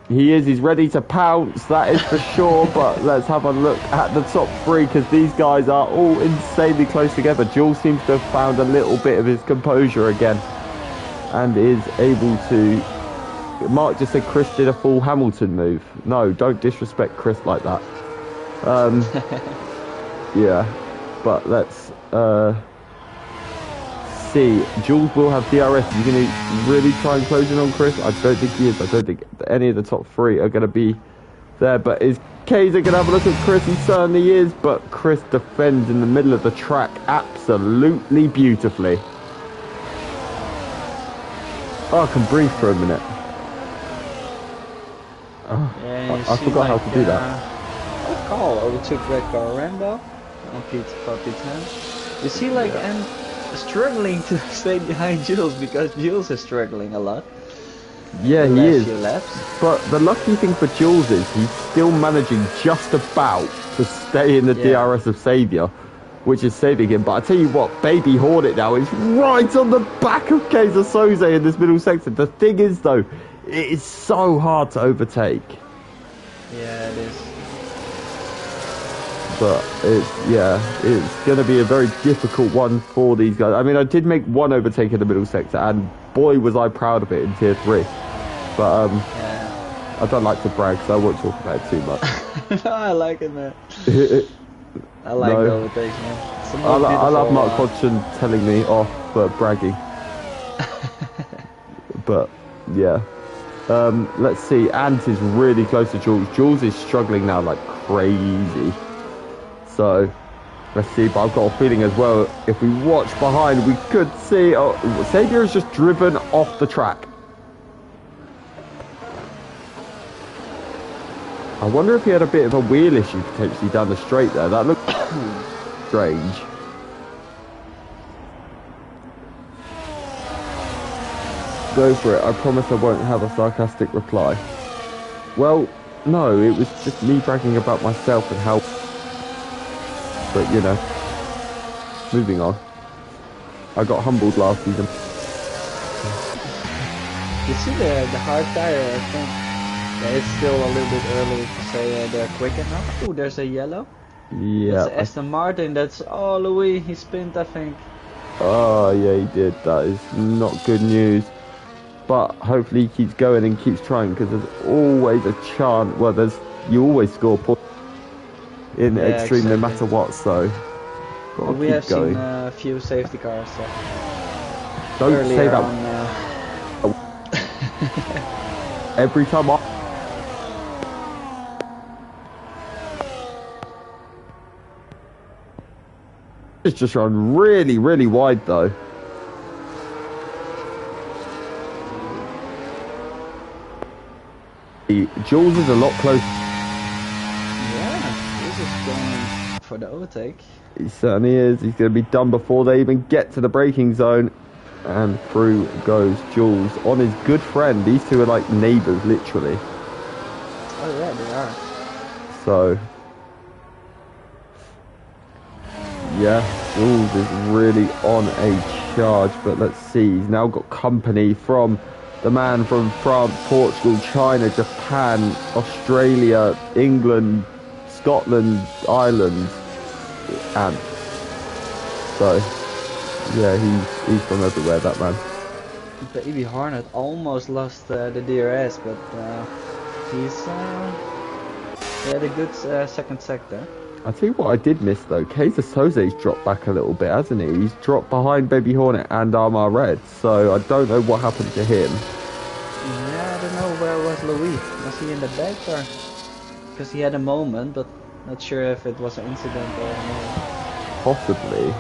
A: He is. He's ready to pounce. That is for sure. But let's have a look at the top three because these guys are all insanely close together. Jules seems to have found a little bit of his composure again and is able to. Mark just said Chris did a full Hamilton move. No, don't disrespect Chris like that. Yeah, but let's see. Jules will have DRS. He's going to really try and close in on Chris. I don't think he is. I don't think any of the top three are going to be there. But is Kaiser going to have a look at Chris? He certainly is. But Chris defends in the middle of the track absolutely beautifully. Oh, I can breathe for a minute. Oh,
B: Yeah,
A: I forgot how to do that.
B: What call overtook Red Car Rambo on P10. You see, like, I'm struggling to stay behind Jules because Jules is struggling a lot.
A: Yeah, he is.
B: Few laps.
A: But the lucky thing for Jules is he's still managing just about to stay in the DRS of Saviour, which is saving him. But I tell you what, Baby Hornet now is right on the back of Kaiser Soze in this middle section. The thing is, though, it is so hard to overtake.
B: Yeah, it is.
A: But it's going to be a very difficult one for these guys. I mean, I did make one overtake in the middle sector, and boy was I proud of it in tier 3. But
B: yeah.
A: I don't like to brag, so I won't talk about it too much.
B: No, I like it, man. I like the overtakes, man. It's the most
A: I love Mark
B: beautiful,
A: Hodgson telling me off for bragging. But yeah. Let's see. Ant is really close to Jules. Jules is struggling now like crazy. So let's see. But I've got a feeling as well, if we watch behind, we could see Saviour is just driven off the track. I wonder if he had a bit of a wheel issue potentially down the straight there. That looked strange. Go for it. I promise I won't have a sarcastic reply. Well, no, it was just me bragging about myself and how... But, you know, moving on. I got humbled last season.
B: You see the hard tire, I think. Yeah, it's still a little bit early to say they're quick enough. Oh, there's a yellow.
A: Yeah.
B: It's Aston Martin. That's Louis. He spinned, I think.
A: Oh, yeah, he did. That is not good news. But hopefully he keeps going and keeps trying, because there's always a chance. Well, you always score points in X-Treme no matter what. So
B: we have seen a few safety cars.
A: Don't say that. Every time it's just run really, really wide though. Jules is a lot closer.
B: Yeah, Jules is going for the overtake.
A: He certainly is. He's going to be done before they even get to the braking zone. And through goes Jules on his good friend. These two are like neighbours, literally.
B: Oh yeah, they are.
A: So, yeah, Jules is really on a charge. But let's see, he's now got company from the man from France, Portugal, China, Japan, Australia, England, Scotland, Ireland, and so yeah, he's from everywhere, that man.
B: Baby Hornet almost lost the DRS, but he had a good second sector.
A: I tell you what I did miss though, Kaiser Soze's dropped back a little bit, hasn't he? He's dropped behind Baby Hornet and Armar Red, so I don't know what happened to him.
B: Yeah, I don't know, where was Louis? Was he in the back or? Because he had a moment, but not sure if it was an incident or not.
A: Possibly.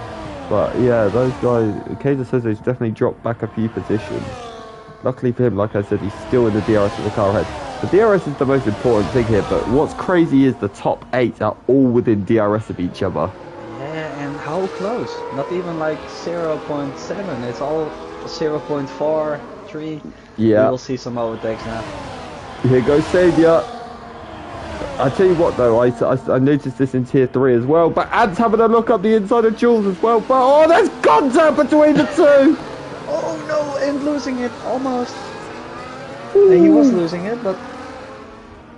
A: But yeah, those guys, Kaiser Soze's definitely dropped back a few positions. Luckily for him, like I said, he's still in the DRS with the car ahead. The DRS is the most important thing here, but what's crazy is the top 8 are all within DRS of each other.
B: Yeah, and how close? Not even like 0.7, it's all 0.4, 3.
A: Yeah.
B: We will see some overtakes now.
A: Here goes Saviour. I tell you what though, I noticed this in tier 3 as well, but Ant's having a look up the inside of Jules as well, but oh, there's contact between the two!
B: Oh no, and losing it, almost. He was losing it, but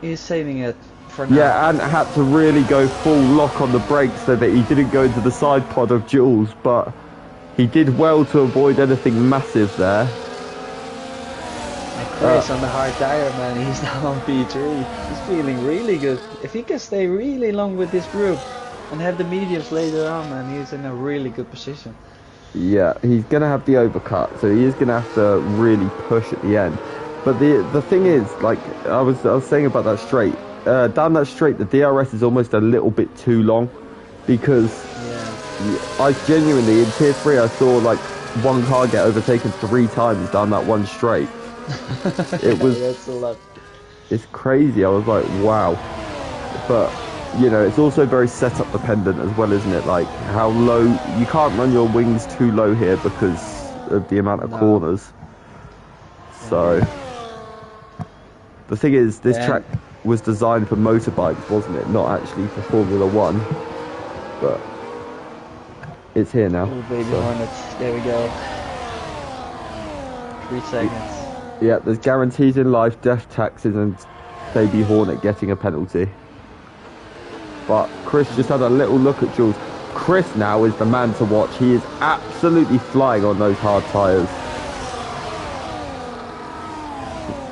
B: He's saving it for now.
A: Yeah, and had to really go full lock on the brakes so that he didn't go into the side pod of Jules, but he did well to avoid anything massive there.
B: And Chris on the hard tire, man, he's now on P3. He's feeling really good. If he can stay really long with this group and have the mediums later on, man, he's in a really good position.
A: Yeah, he's going to have the overcut, so he is going to have to really push at the end. But the thing is, like I was saying about that straight, down that straight, the DRS is almost a little bit too long, because I genuinely, in Tier 3, I saw like one car get overtaken 3 times down that one straight. It was,
B: that's a lot.
A: It's crazy. I was like, wow. But, you know, it's also very setup dependent as well, isn't it? Like, how low, you can't run your wings too low here because of the amount of corners. So, the thing is, this track was designed for motorbikes, wasn't it? Not actually for Formula 1. But it's here now.
B: Little baby Hornets, there we go. 3 seconds.
A: Yeah, there's guarantees in life, death taxes, and Baby Hornet getting a penalty. But Chris just had a little look at Jules. Chris now is the man to watch. He is absolutely flying on those hard tyres.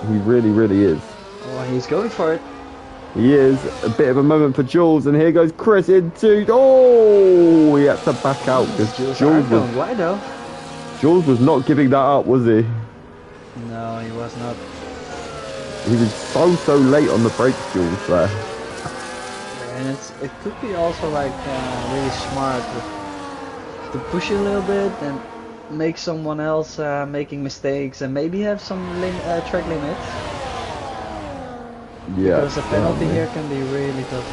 A: He really, really is.
B: Oh, he's going for it.
A: He is. A bit of a moment for Jules, and here goes Chris into... Oh, he had to back out because Jules was...
B: Why though?
A: Jules was not giving that up, was he?
B: No, he was not.
A: He was so late on the brakes, Jules, there.
B: And it could be also like really smart to push a little bit and make someone else making mistakes and maybe have some track limits.
A: Yeah.
B: Because a penalty here can be really tough.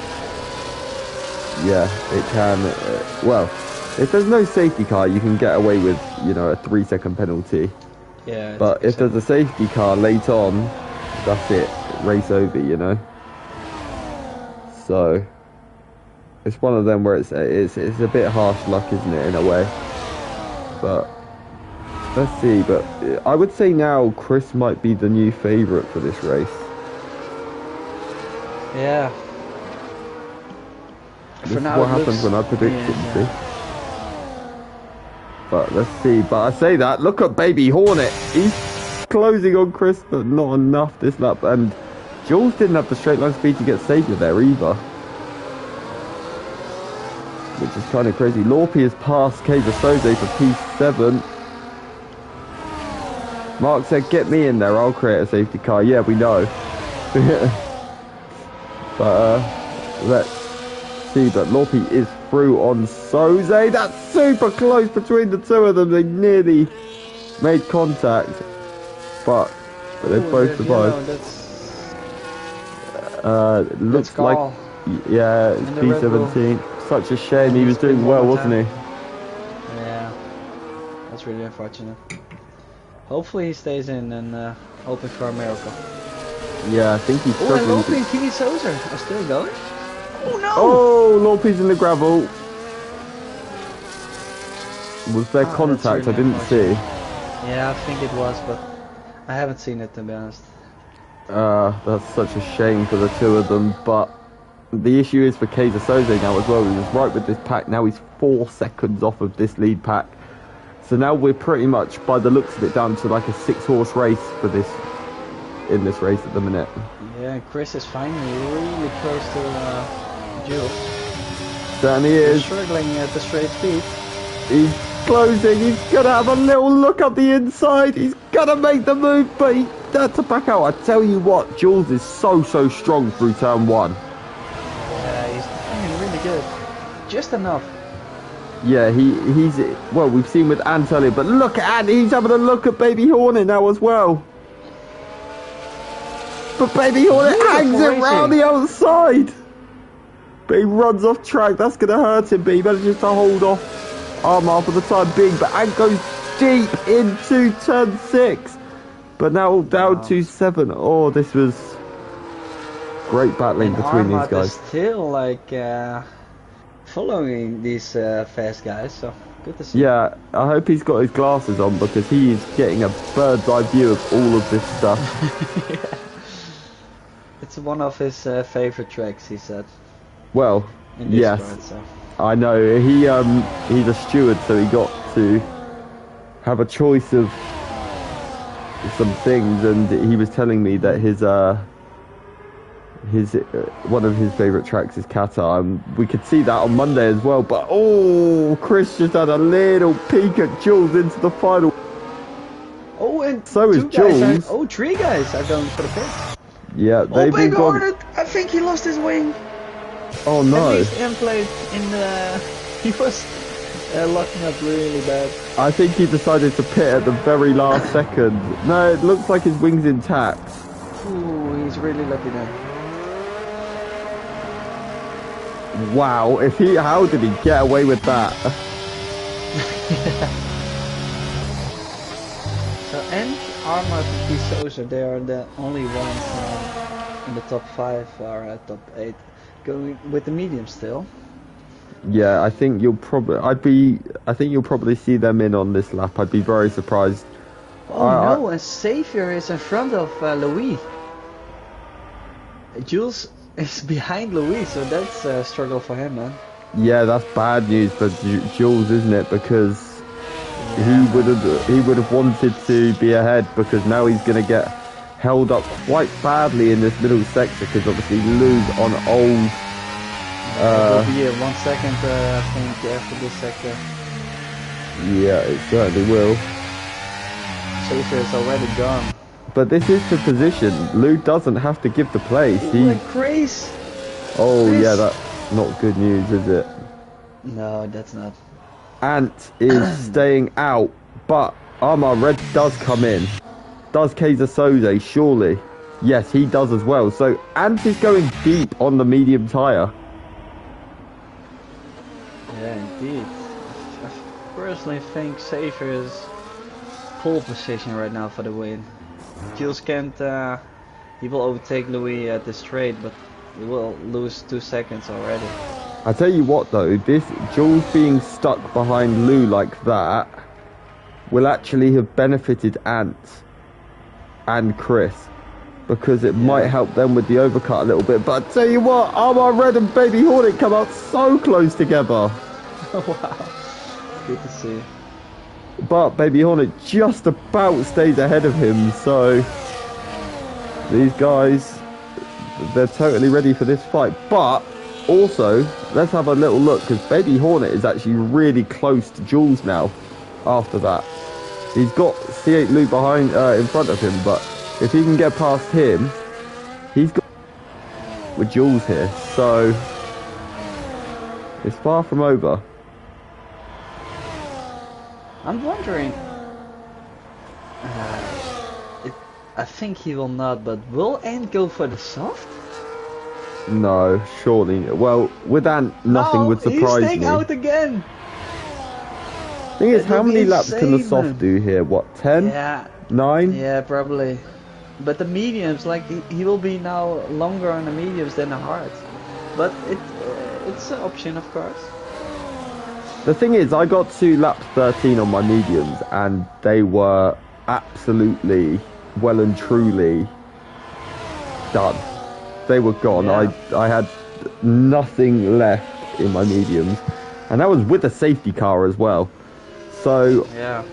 A: Yeah, it can. Well, if there's no safety car, you can get away with, you know, a 3-second penalty.
B: Yeah.
A: But if there's a safety car late on, that's it. Race over, you know. So it's one of them where it's a bit harsh luck, isn't it, in a way? But let's see. But I would say now Chris might be the new favourite for this race.
B: Yeah.
A: This is what happens when I predict it, you see. But let's see. But I say that, look at Baby Hornet. He's closing on Chris, but not enough this lap. And Jules didn't have the straight line speed to get Saviour there either. Which is kind of crazy. Lorpy has passed Kaiser Soze for P7. Mark said, get me in there, I'll create a safety car. Yeah, we know. But let's see. But Lorpy is through on Soze. That's super close between the two of them. They nearly made contact. But they both survived. It looks like, yeah, it's P17. Such a shame. He was doing well, wasn't he?
B: Yeah, that's really unfortunate. Hopefully he stays in and hoping for a miracle.
A: Yeah, I think he's struggling.
B: Oh, and Lopey and Kimi Sozer are still going. Oh no!
A: Oh, Lopey's in the gravel. Was there contact?
B: Really
A: I didn't see.
B: Yeah, I think it was, but I haven't seen it, to be honest.
A: That's such a shame for the two of them, but the issue is for Kaiser Soze now as well. He was right with this pack. Now he's 4 seconds off of this lead pack. So now we're pretty much, by the looks of it, down to like a 6-horse race for this, in this race at the minute.
B: Yeah, and Chris is finally really close to Jules.
A: Certainly is.
B: He's struggling at the straight speed.
A: He's closing. He's gonna have a little look up the inside. He's gonna make the move, but he had to back out. I tell you what, Jules is so strong through turn 1.
B: Yeah, he's doing really good. Just enough.
A: Yeah, he's well, we've seen with Ant earlier, but look at Ant. He's having a look at Baby Hornet now as well. But Baby Hornet hangs it round the outside. But he runs off track. That's going to hurt him, but he manages to hold off Armar for the time being. But Ant goes deep into turn 6. But now down to 7. Oh, this was great battling between these guys.
B: Is still like following these fast guys, so good to see.
A: Yeah, I hope he's got his glasses on because he is getting a bird's eye view of all of this stuff.
B: Yeah. It's one of his favorite tracks, he said,
A: Well,
B: in
A: yes,
B: Discord. So.
A: I know. He's a steward, so he got to have a choice of some things, and he was telling me that his one of his favorite tracks is Qatar, and we could see that on Monday as well. But oh, Chris just had a little peek at Jules into the final.
B: Oh, and
A: So is Jules.
B: three guys are going for the pit.
A: Yeah, they've all
B: Baby
A: gone.
B: Hornet, I think he lost his wing.
A: Oh
B: At
A: no!
B: least M-played in the... He was locking up really bad.
A: I think he decided to pit at the very last second. No, it looks like his wing's intact.
B: Ooh, he's really lucky then.
A: Wow! How did he get away with that?
B: So, and Arma and Sosa, they are the only ones in the top 5 or top 8 going with the medium still.
A: Yeah, I think you'll probably see them in on this lap. I'd be very surprised.
B: Oh no, and Xavier is in front of Louis. Jules is behind Louis, so that's a struggle for him, man.
A: Yeah, that's bad news for Jules, isn't it? Because he would have wanted to be ahead, because now he's going to get held up quite badly in this middle sector, because obviously Lou's on old.
B: It will be 1 second, I think, after this sector.
A: Yeah, it certainly will.
B: Xavier is already gone.
A: But this is the position. Lou doesn't have to give the place.
B: Chris!
A: Oh
B: Chris.
A: yeah, that's not good news, is it?
B: No, that's not.
A: Ant is staying out, but Armar Red does come in. Does Kaiser Soze, surely? Yes, he does as well. So Ant is going deep on the medium tyre.
B: Yeah, indeed. I personally think Xavier is pole position right now for the win. Jules can't, he will overtake Louis at the straight, but he will lose 2 seconds already.
A: I tell you what though, this Jules being stuck behind Lou like that will actually have benefited Ant and Chris, because it might help them with the overcut a little bit. But I tell you what, Armar Red and Baby Hornet come out so close together.
B: Wow, good to see.
A: But Baby Hornet just about stays ahead of him, so these guys, they're totally ready for this fight. But also, let's have a little look, because Baby Hornet is actually really close to Jules now after that. He's got C8 Lou behind, in front of him, but if he can get past him, he's got with Jules here, so it's far from over.
B: I'm wondering, I think he will not, but will Ant go for the soft?
A: No, surely. Well, with Ant, nothing would surprise
B: he's staying
A: me.
B: out again.
A: Thing is,
B: It
A: how
B: will be
A: many laps can the
B: insane,
A: soft
B: man.
A: do here? What, 10?
B: Yeah,
A: 9?
B: yeah, probably. But the mediums, like he will be now longer on the mediums than the hards. But it's an option, of course.
A: The thing is, I got to lap 13 on my mediums, and they were absolutely, well and truly done. They were gone.
B: Yeah.
A: I had nothing left in my mediums, and that was with a safety car as well. So
B: Yeah.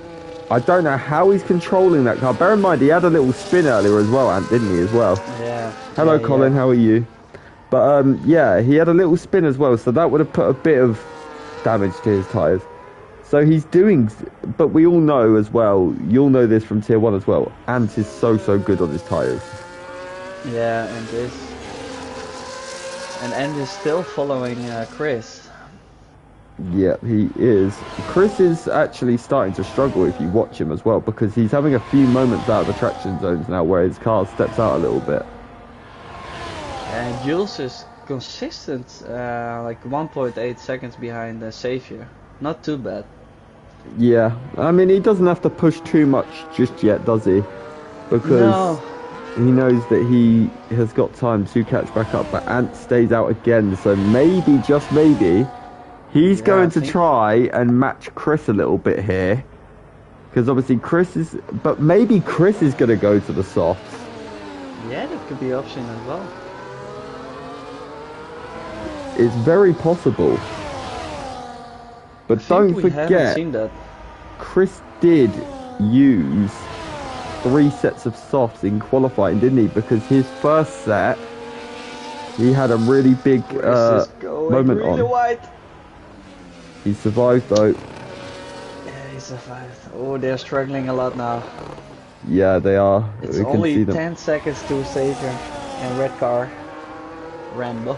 A: I don't know how he's controlling that car. Bear in mind, he had a little spin earlier as well, Ant, didn't he, as well?
B: Yeah.
A: Hello,
B: Yeah,
A: Colin,
B: yeah.
A: how are you? But yeah, he had a little spin as well, so that would have put a bit of damage to his tyres. So he's doing, but we all know as well, you'll know this from tier 1 as well, Ant is so good on his tyres.
B: Yeah, and Ant is still following Chris.
A: Yeah, he is. Chris is actually starting to struggle if you watch him as well, because he's having a few moments out of the traction zones now where his car steps out a little bit.
B: And Jules is consistent, like 1.8 seconds behind Xavier. Not too bad.
A: Yeah, I mean, he doesn't have to push too much just yet, does he? Because
B: No.
A: he knows that he has got time to catch back up, but Ant stays out again, so maybe, just maybe, he's
B: Yeah,
A: going
B: I
A: to
B: think-
A: try and match Chris a little bit here. Because obviously Chris is, but maybe Chris is going to go to the softs.
B: Yeah, that could be an option as well.
A: It's very possible. But don't
B: we haven't
A: forget,
B: seen that.
A: Chris did use 3 sets of softs in qualifying, didn't he? Because his first set, he had a really big moment
B: really
A: on.
B: wide.
A: He survived though.
B: Yeah, he survived. Oh, they're struggling a lot now.
A: Yeah, they are.
B: It's
A: We can
B: only
A: see them.
B: 10 seconds to Savior and red car. Rambo.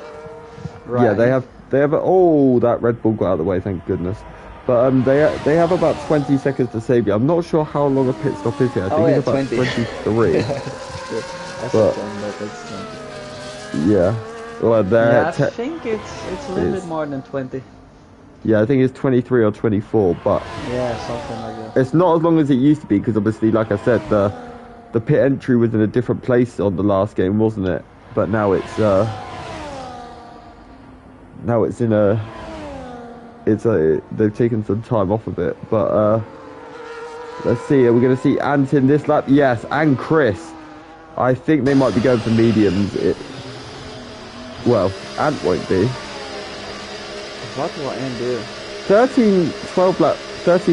A: Yeah, they have. Oh, that Red Bull got out of the way. Thank goodness. But they have about 20 seconds to save you. I'm not sure how long a pit stop is here. I think it's about 23.
B: I said 10, but it's 20.
A: Yeah. Well,
B: yeah, I think it's a little bit more than 20.
A: Yeah, I think it's 23 or 24, but
B: yeah, something like that.
A: it's not as long as it used to be because obviously, like I said, the pit entry was in a different place on the last game, wasn't it? But now it's they've taken some time off of it. But let's see, are we going to see Ant in this lap? Yes, and Chris. I think they might be going for mediums. Well, Ant won't be.
B: What will Ant do?
A: 13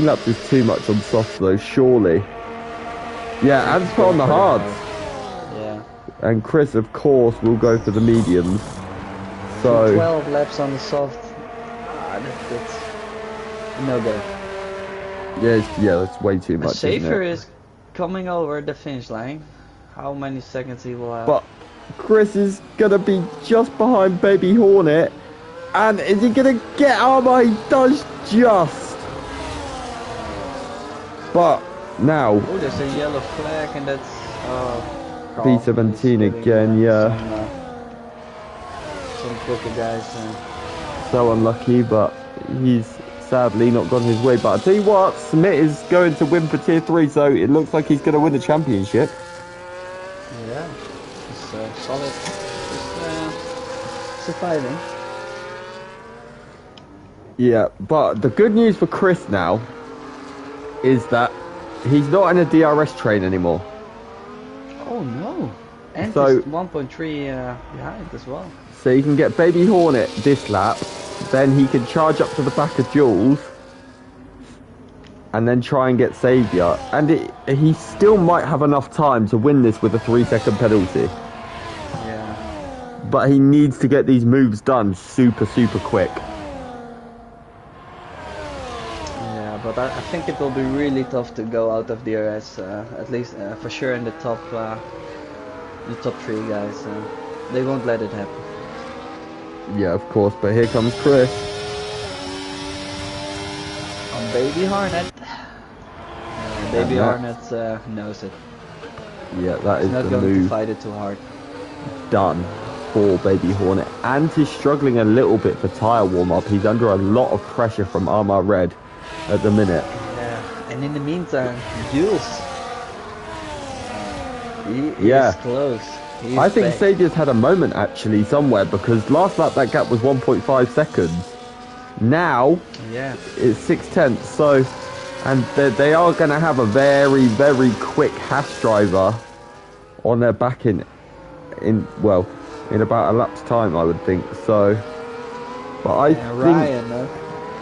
A: laps is too much on softs though, surely. Yeah, Ant's put on the hards.
B: Yeah.
A: And Chris, of course, will go for the mediums. So
B: 12 laps on the soft. That's no good.
A: Yeah, that's way too much.
B: Safer is coming over the finish line. How many seconds he will have?
A: But Chris is gonna be just behind Baby Hornet. And is he gonna get Armour? He does just. But now.
B: Oh, there's a yellow flag, and that's
A: P17 again, yeah.
B: Some quicker guys.
A: So unlucky, but he's sadly not gone his way. But I'll tell you what, Smith is going to win for Tier 3, so it looks like he's going to win the championship.
B: Yeah, it's solid. Just surviving.
A: Yeah, but the good news for Chris now is that he's not in a DRS train anymore.
B: Oh no! And
A: so,
B: he's 1.3 behind as well.
A: So he can get Baby Hornet this lap, then he can charge up to the back of Jules, and then try and get Saviour. And he still might have enough time to win this with a 3-second penalty.
B: Yeah.
A: But he needs to get these moves done super quick.
B: Yeah, but I think it will be really tough to go out of DRS, at least for sure in the top 3 guys. They won't let it happen.
A: Yeah, of course, but here comes Chris.
B: On Baby Hornet. Baby Hornet knows it.
A: Yeah, that is
B: the move. He's not going to fight it too hard.
A: Done for Baby Hornet. Ant is struggling a little bit for tyre warm-up. He's under a lot of pressure from Armour Red at the minute.
B: Yeah, and in the meantime, Jules. He is close.
A: I think Saviour's had a moment actually somewhere because last lap that gap was 1.5 seconds. Now it's 6/10. So, and they are going to have a very quick Haas driver on their back in about a lap's time, I would think. So, but I think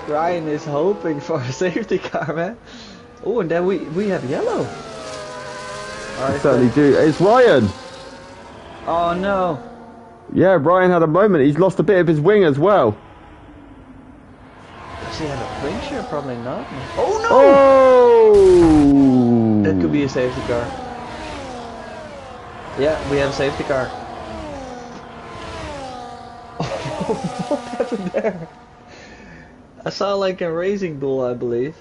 B: Ryan is hoping for a safety car, man. Oh, and then we have yellow.
A: I certainly do. It's Ryan.
B: Oh no.
A: Yeah, Ryan had a moment. He's lost a bit of his wing as well.
B: Does he have a puncture? Probably not. Oh no!
A: Oh!
B: That could be a safety car. Yeah, we have a safety car. What happened there? I saw like a racing bull, I believe.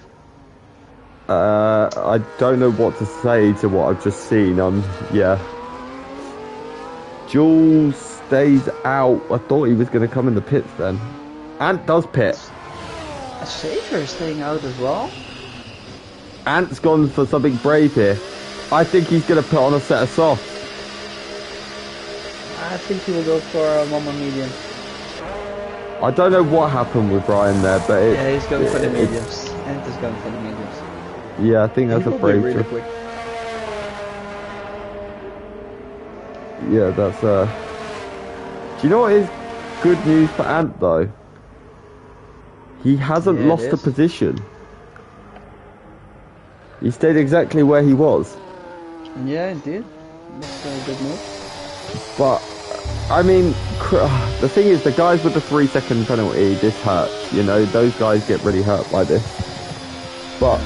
A: I don't know what to say to what I've just seen. Yeah. Jules stays out. I thought he was going to come in the pits then. Ant does pit.
B: Safer is staying out as well.
A: Ant's gone for something brave here. I think he's going to put on a set of softs.
B: I think he will go for a one more medium.
A: I don't know what happened with Ryan there, but
B: yeah, he's going for the mediums. Ant is going for the mediums.
A: Yeah, I think that's a brave
B: really quick.
A: Yeah, that's do you know what is good news for Ant though. He hasn't lost a position. He stayed exactly where he was.
B: Yeah, it did. That's a good move.
A: But I mean, the thing is, the guys with the 3-second penalty, this hurts. You know, those guys get really hurt by this. But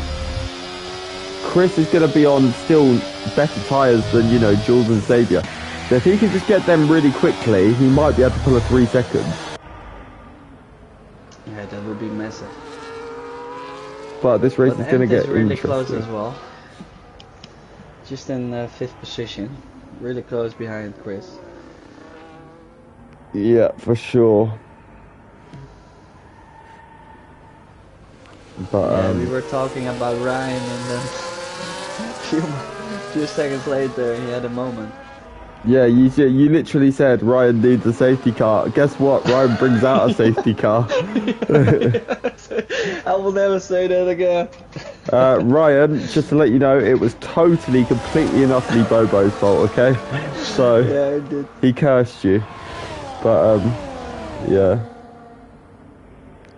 A: Chris is going to be on still better tyres than, you know, Jules and Xavier. So if he can just get them really quickly, he might be able to pull a 3 seconds.
B: Yeah, that would be massive.
A: But this race is going to get
B: really
A: interesting.
B: close as well. Just in 5th position. Really close behind Chris.
A: Yeah, for sure. But
B: yeah, we were talking about Ryan, and then few seconds later he had a moment.
A: Yeah, you literally said Ryan needs a safety car. Guess what? Ryan brings out a safety car.
B: I will never say that again.
A: Ryan, just to let you know, it was totally, completely and utterly Bobo's fault, okay? So,
B: yeah, it did.
A: He cursed you. But, yeah.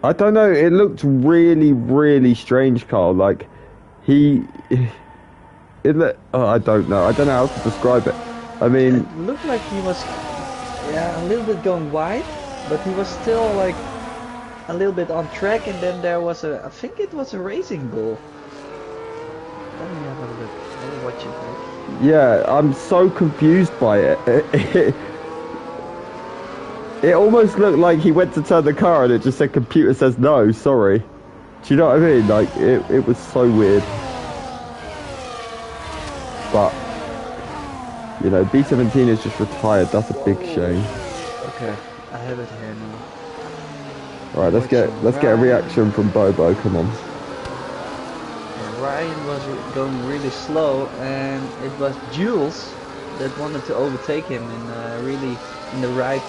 A: I don't know, it looked really, really strange, Carl. Like, I don't know. I don't know how to describe it. I mean...
B: It looked like he was, a little bit going wide, but he was still, like, a little bit on track, and then there was I think it was a racing bull. Let me have a look. Let me watch it back.
A: Yeah, I'm so confused by it. It almost looked like he went to turn the car and it just said computer says no, sorry. Do you know what I mean? Like, it was so weird. But, you know, B17 is just retired. That's a big shame.
B: Okay, I have it here now.
A: Right, let's get a reaction from Bobo. Come on.
B: Ryan was going really slow, and it was Jules that wanted to overtake him in really in the right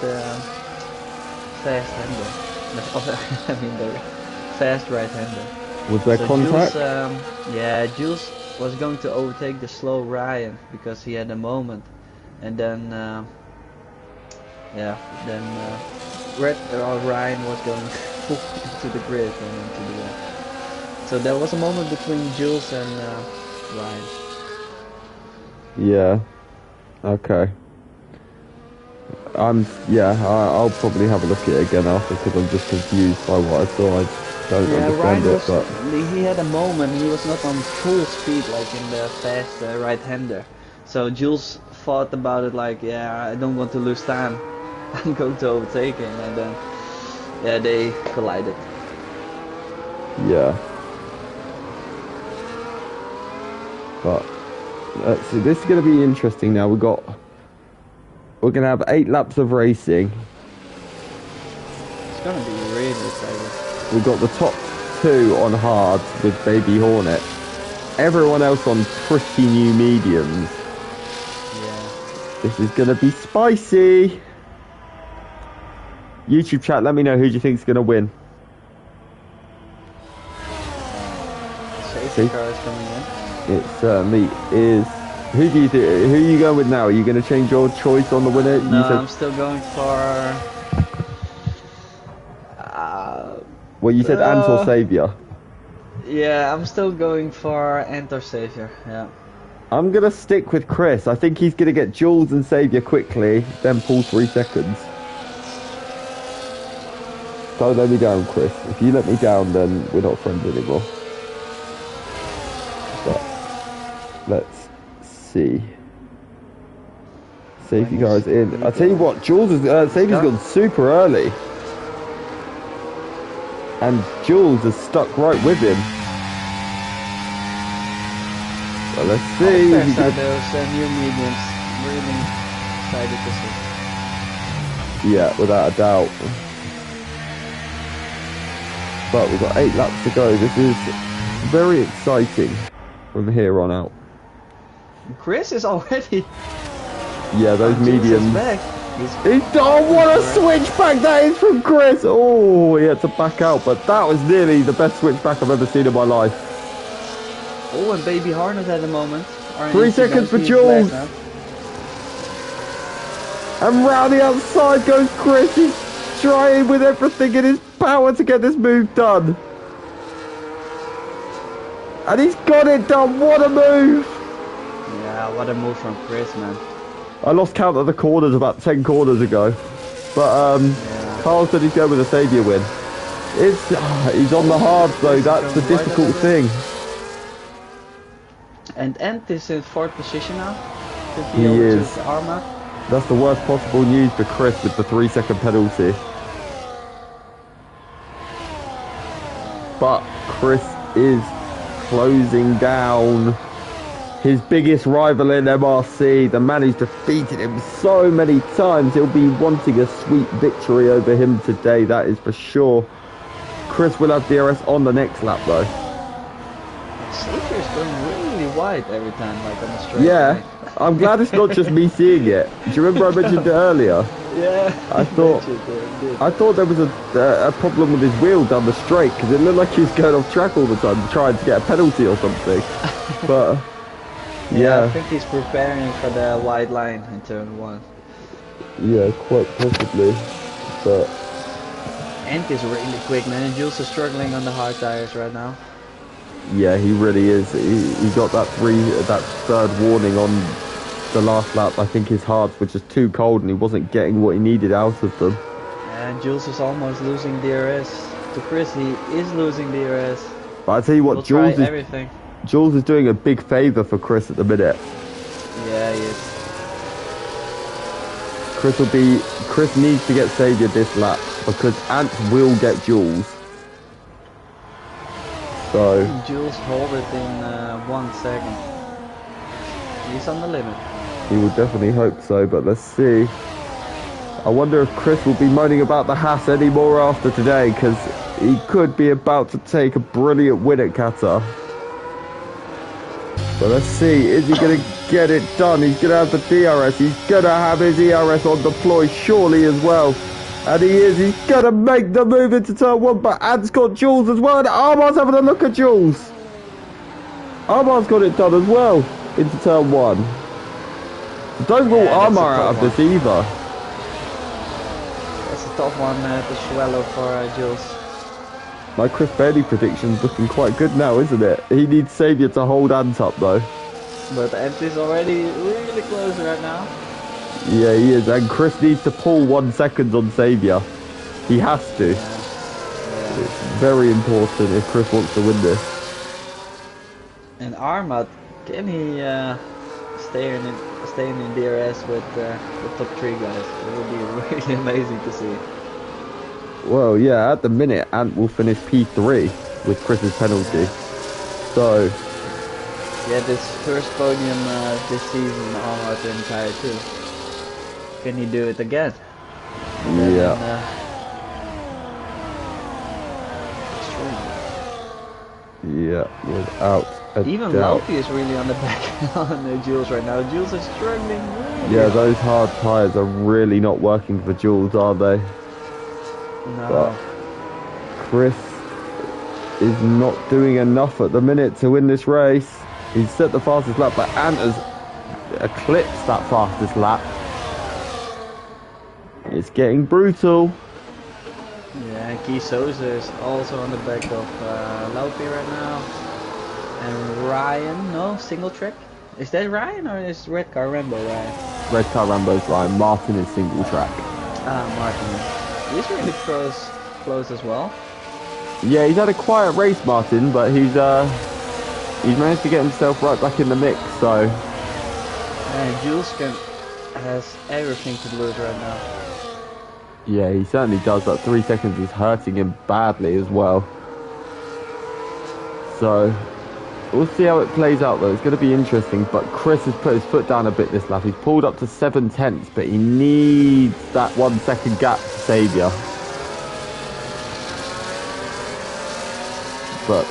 B: fast hander. I mean the fast right hander.
A: Was there contact?
B: Jules, Jules was going to overtake the slow Ryan because he had a moment, and then Ryan was going into the grid and into the wall. So there was a moment between Jules and Ryan.
A: Yeah. Okay. I'll probably have a look at it again after because I'm just confused by what I saw. I don't understand
B: Ryan
A: it, but
B: he had a moment. He was not on full speed like in the fast right-hander. So Jules thought about it like, I don't want to lose time. I'm going to overtake him, and then they collided.
A: Yeah. But let's see. This is going to be interesting. Now we're going to have 8 laps of racing.
B: It's going to be really exciting.
A: We've got the top 2 on hards with Baby Hornet. Everyone else on pretty new mediums.
B: Yeah.
A: This is going to be spicy. YouTube chat, let me know who do you think is going to win.
B: Safety car is coming in.
A: It certainly is. Who are you going with now? Are you going to change your choice on the winner?
B: No, I'm still going for...
A: well, you said Ant or Saviour.
B: Yeah, I'm still going for Ant or Saviour, yeah.
A: I'm going to stick with Chris. I think he's going to get Jules and Saviour quickly, then pull 3 seconds. Don't let me down, Chris. If you let me down, then we're not friends anymore. But let's see. Safety car is in. I tell you what, Jules is Saviour's gone super early, and Jules is stuck right with him. Well, let's see.
B: Those new mediums, really excited to see.
A: Yeah, without a doubt. But we've got 8 laps to go. This is very exciting from here on out.
B: Chris is already...
A: Yeah, those mediums.
B: Oh,
A: what a switchback that is from Chris! Oh, he had to back out, but that was nearly the best switchback I've ever seen in my life.
B: Oh, and Baby Harness at the moment.
A: 3 seconds for Jules. And round the outside goes Chris. trying with everything in his power to get this move done. And he's got it done. What a move.
B: Yeah, what a move from Chris, man.
A: I lost count of the corners about 10 corners ago. But
B: Yeah.
A: Carl said he's going with a saviour win. He's on the hard though, that's the difficult thing.
B: And Ent is in 4th position now.
A: He is.
B: Arma.
A: That's the worst possible news for Chris with the 3-second penalty. But Chris is closing down his biggest rival in MRC. The man who's defeated him so many times. He'll be wanting a sweet victory over him today, that is for sure. Chris will have DRS on the next lap though.
B: Xavier's going really wide every time, like on the straight.
A: Yeah, I'm glad it's not just me seeing it. Do you remember I mentioned it earlier?
B: Yeah.
A: I thought there was a problem with his wheel down the straight because it looked like he was going off track all the time trying to get a penalty or something. But yeah,
B: I think he's preparing for the wide line in turn 1.
A: Yeah, quite possibly. But
B: Ent is really quick, man. And Jules is struggling on the hard tires right now.
A: yeah, he really is. He got that third warning on the last lap. I think his hards were just too cold and he wasn't getting what he needed out of them.
B: And Jules is almost losing DRS to Chris. He is losing DRS.
A: But I tell you what, Jules is doing a big favour for Chris at the minute.
B: Yeah, he is.
A: Chris needs to get saviour this lap because Ant will get Jules. So
B: Jules hold it in 1 second. He's on the limit.
A: he will definitely hope so, but let's see. I wonder if Chris will be moaning about the Haas anymore after today, because he could be about to take a brilliant win at Qatar. But let's see, is he going to get it done? He's going to have the DRS, he's going to have his ERS on deploy surely as well. And he's going to make the move into turn 1, but Ant's got Jules as well, and Armar's having a look at Jules. Armar's got it done as well into turn 1. Don't rule Armar out of this either.
B: That's a tough one to swallow for Jules.
A: My Chris Bailey prediction's looking quite good now, isn't it? He needs Saviour to hold Ant up though.
B: But Ant is already really close right now.
A: Yeah, he is, and Chris needs to pull 1 second on Saviour. He has to.
B: Yeah.
A: It's very important if Chris wants to win this.
B: And Armad, can he stay in DRS with the top 3 guys? It would be really amazing to see.
A: Well, yeah, at the minute, Ant will finish P3 with Chris's penalty. So,
B: yeah, this first podium this season, Armad in Tire 2. Can he do it again?
A: yeah. Yeah, without a
B: Even
A: doubt.
B: Loki is really on the back on Jules right now. Jules is struggling really.
A: Yeah, those hard tyres are really not working for Jules, are they?
B: No.
A: But Chris is not doing enough at the minute to win this race. He's set the fastest lap, but Ant has eclipsed that fastest lap. It's getting brutal.
B: Yeah, and Keith Souza is also on the back of Lopi right now. And Ryan, no, single track. Is that Ryan or is Red Car Rambo Ryan?
A: Red Car Rambo's Ryan. Martin is single track.
B: Martin. He's really close as well.
A: Yeah, he's had a quiet race, Martin, but he's managed to get himself right back in the mix. So.
B: And Jules has everything to lose right now.
A: Yeah, he certainly does. That 3 seconds is hurting him badly as well. So, we'll see how it plays out though. It's going to be interesting. But Chris has put his foot down a bit this lap. He's pulled up to 7 tenths, but he needs that 1 second gap to Saviour. But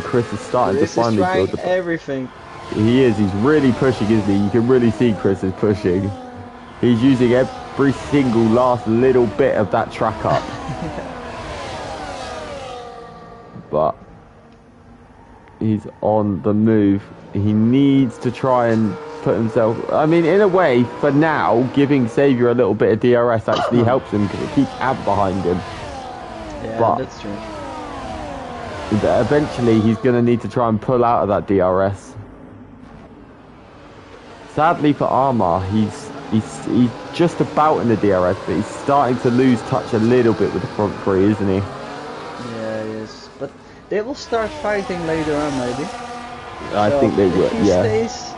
A: Chris is starting to finally build the...
B: everything.
A: He is. He's really pushing, isn't he? You can really see Chris is pushing. He's using every single last little bit of that track up. But he's on the move. He needs to try and put himself... I mean, in a way, for now, giving Xavier a little bit of DRS actually helps him because it keeps Ant behind him.
B: Yeah,
A: but
B: that's true.
A: eventually, he's going to need to try and pull out of that DRS. Sadly for Armar, he's just about in the DRS, but he's starting to lose touch a little bit with the front three, isn't he?
B: Yeah, yes. But they will start fighting later on, maybe.
A: I think they will,
B: if he
A: yeah.
B: stays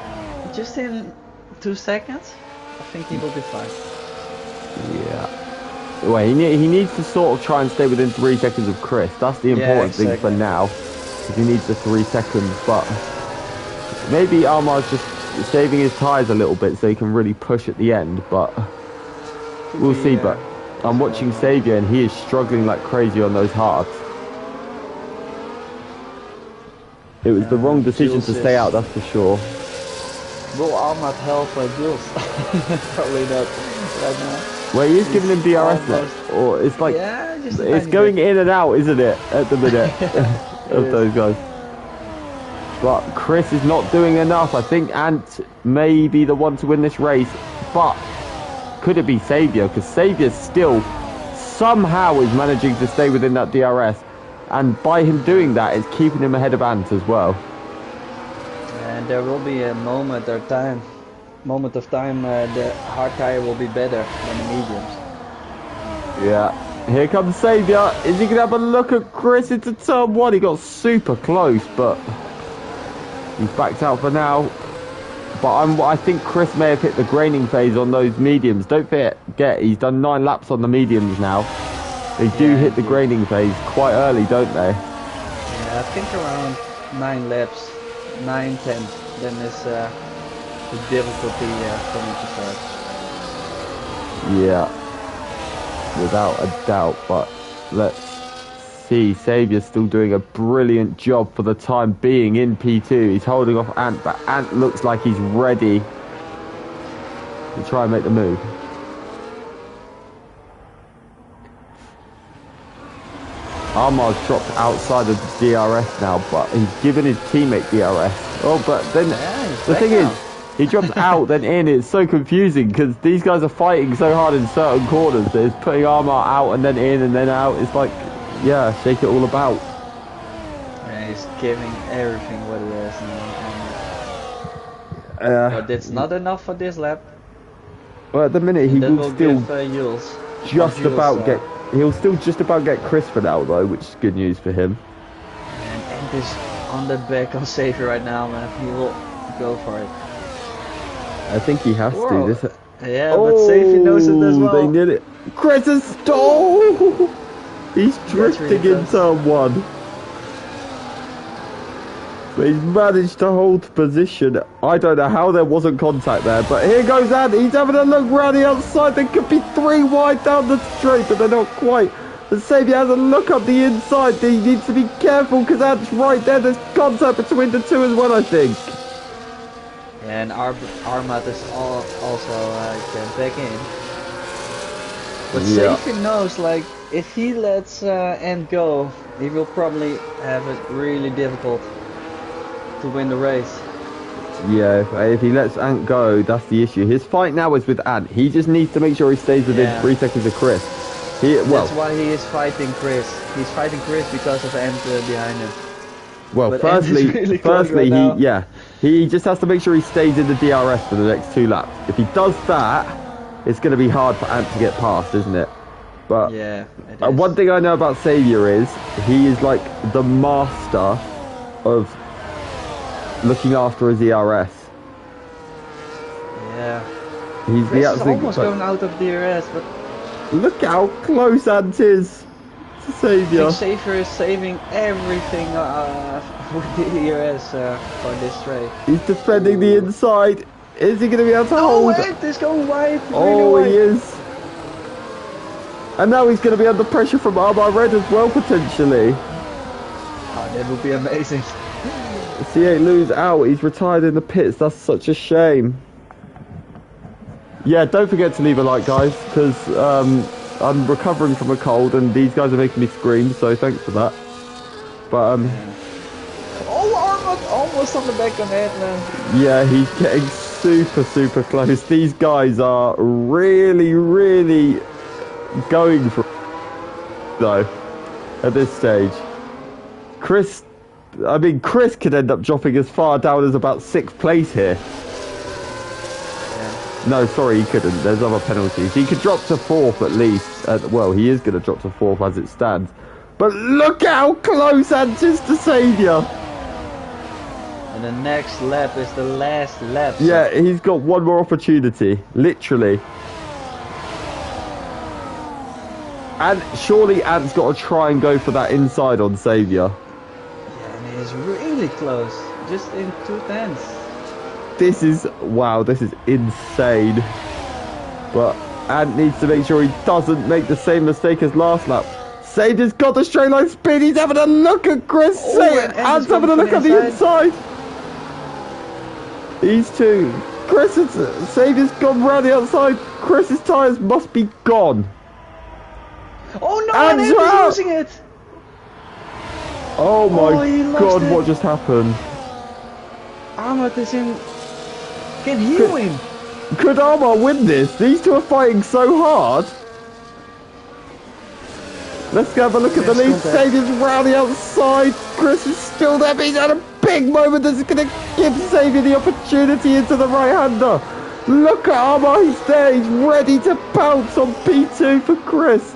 B: just in 2 seconds, I think he will be fine.
A: Yeah. Well, he needs to sort of try and stay within 3 seconds of Chris. That's the important thing for now. Because he needs the 3 seconds, but maybe Armar's just saving his tyres a little bit so he can really push at the end, but we'll see. But I'm watching Xavier and he is struggling like crazy on those hards. It was the wrong decision to stay out, that's for sure.
B: Will Armad help Jules? Probably not right now.
A: Well, he is giving him DRS now, or it's like, it's going in and out, isn't it, at the minute, of those guys. But Chris is not doing enough. I think Ant may be the one to win this race, but could it be Xavier? Because Xavier still somehow is managing to stay within that DRS, and by him doing that, it's keeping him ahead of Ant as well.
B: And there will be a moment of time, the hard tire will be better than the mediums.
A: Yeah, here comes Xavier. Is he gonna have a look at Chris into turn 1? He got super close, but he's backed out for now. But I think Chris may have hit the graining phase on those mediums. Don't forget, he's done 9 laps on the mediums now. They do hit the graining phase quite early, don't they?
B: Yeah, I think around 9 laps, 9, 10. Then is the difficulty coming to start.
A: Yeah, without a doubt. But let's see. Xavier's still doing a brilliant job for the time being in P2. He's holding off Ant, but Ant looks like he's ready to try and make the move. Armar's dropped outside of the DRS now, but he's given his teammate DRS. Oh, but then the thing is, he drops out, then in. It's so confusing because these guys are fighting so hard in certain corners that it's putting Armar out and then in and then out. It's like, yeah, shake it all about.
B: Yeah, he's giving everything what he has. But it's not enough for this lap.
A: Well, at the minute he will still he'll still just about get Chris for now though, which is good news for him.
B: And Ant is on the back of Xavier right now, man. He will go for it.
A: I think he has to. This.
B: Yeah, but Xavier knows it as well.
A: They did it. Chris is stalled. He's drifting in turn 1. But he's managed to hold position. I don't know how there wasn't contact there, but here goes Ant. He's having a look round the outside. There could be 3 wide down the straight, but they're not quite. But Xavier has a look up the inside. He needs to be careful because Ant's right there. There's contact between the two as well, I think.
B: And Armad is also back in. But Xavier knows, like, if he lets Ant go, he will probably have it really difficult to win the race.
A: Yeah, if he lets Ant go, that's the issue. His fight now is with Ant. He just needs to make sure he stays within 3 seconds of Chris.
B: That's why he is fighting Chris. He's fighting Chris because of Ant behind him.
A: Well,
B: but
A: firstly,
B: right
A: he just has to make sure he stays in the DRS for the next 2 laps. If he does that, it's going to be hard for Ant to get past, isn't it? But
B: yeah, it is.
A: One thing I know about Xavier is he is like the master of looking after his ERS.
B: Yeah.
A: He's
B: Chris is almost going out of DRS, but
A: look how close Ant is to Xavier.
B: I think Xavier is saving everything with the DRS for this straight.
A: He's defending the inside. Is he going to be able to hold?
B: Ant is going wide.
A: Oh,
B: really
A: he is. And now he's going to be under pressure from Armar Red as well, potentially.
B: Oh, that would be amazing.
A: C8 lose out. He's retired in the pits. That's such a shame. Yeah, don't forget to leave a like, guys, because I'm recovering from a cold and these guys are making me scream, so thanks for that. But
B: oh, Armand almost on the back of it, man.
A: yeah, he's getting super close. These guys are really going for it, though, at this stage. Chris could end up dropping as far down as about 6th place here. No, sorry, he couldn't. There's other penalties. He could drop to 4th at least. Well, he is going to drop to 4th as it stands. But look how close Ant is to Saviour.
B: And the next lap is the last lap.
A: Yeah, he's got one more opportunity, literally. And surely Ant's got to try and go for that inside on Saviour.
B: Yeah, and he's really close. Just in 2/10.
A: This is insane. But Ant needs to make sure he doesn't make the same mistake as last lap. Saviour's got the straight line speed. He's having a look at Chris. Ant's having a look at the inside. These two. Saviour's gone round the outside. Chris's tyres must be gone.
B: Oh no, Ant's losing it.
A: Oh my God, what just happened?
B: Ahmed is in. Can he win?
A: Could Armar win this? These two are fighting so hard. Let's go have a look at the lead. Saviour's round the outside. Chris is still there, but he's had a big moment that's going to give Saviour the opportunity into the right-hander. Look at Armar, he's there. He's ready to pounce on P2 for Chris.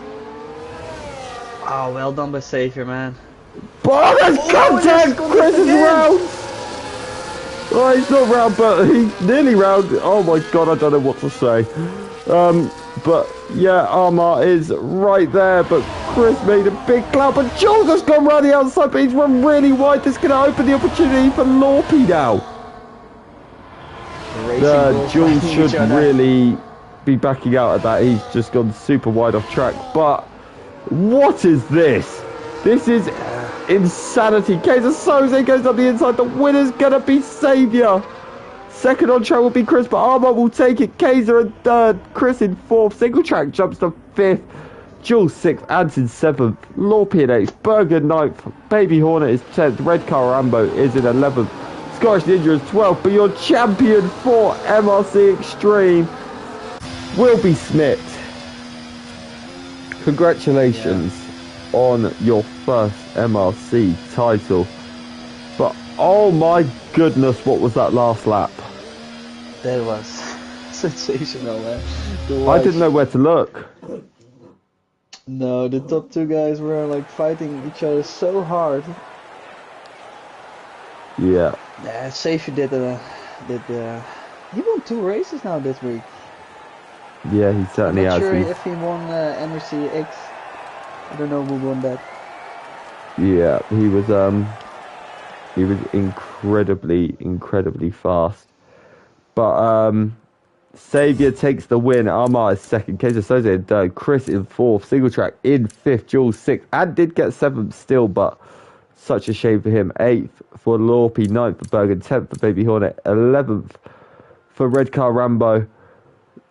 B: Oh, well done by Saviour, man.
A: But there's contact! Chris is round! Oh, he's not round, but he's nearly round. Oh my God, I don't know what to say. But yeah, Armar is right there, but Chris made a big cloud, but Jules has gone round the outside, but he's run really wide. This is going to open the opportunity for Lorpy now. Jules should really be backing out at that. He's just gone super wide off track, but what is this? This is insanity. Kaiser Soze goes up the inside. The winner's going to be Saviour. Second on track will be Chris, but Armar will take it. Kaiser in 3rd. Chris in 4th. Single track jumps to 5th. Jules 6th. Ant in 7th. Lorpy in 8th. Berger 9th. Baby Hornet is 10th. Red Car Rambo is in 11th. Scottish Ninja is 12th. But your champion for MRC X-Treme will be Smith. Congratulations on your first MRC title. But oh my goodness, what was that last lap?
B: That was sensational, man.
A: I didn't know where to look.
B: No, the top 2 guys were like fighting each other so hard.
A: Yeah.
B: Yeah, Saviour he won 2 races now this week.
A: Yeah, he certainly has.
B: I'm not sure if he won MRC X. I don't know who won that.
A: Yeah, he was incredibly fast. But Saviour takes the win. Armar is 2nd. Kaiser Soze in 3rd. Chris in 4th. Single track in 5th. Jules 6th. And did get 7th still, but such a shame for him. 8th for Lorpy. 9th for Bergen. 10th for Baby Hornet. 11th for Red Car Rambo.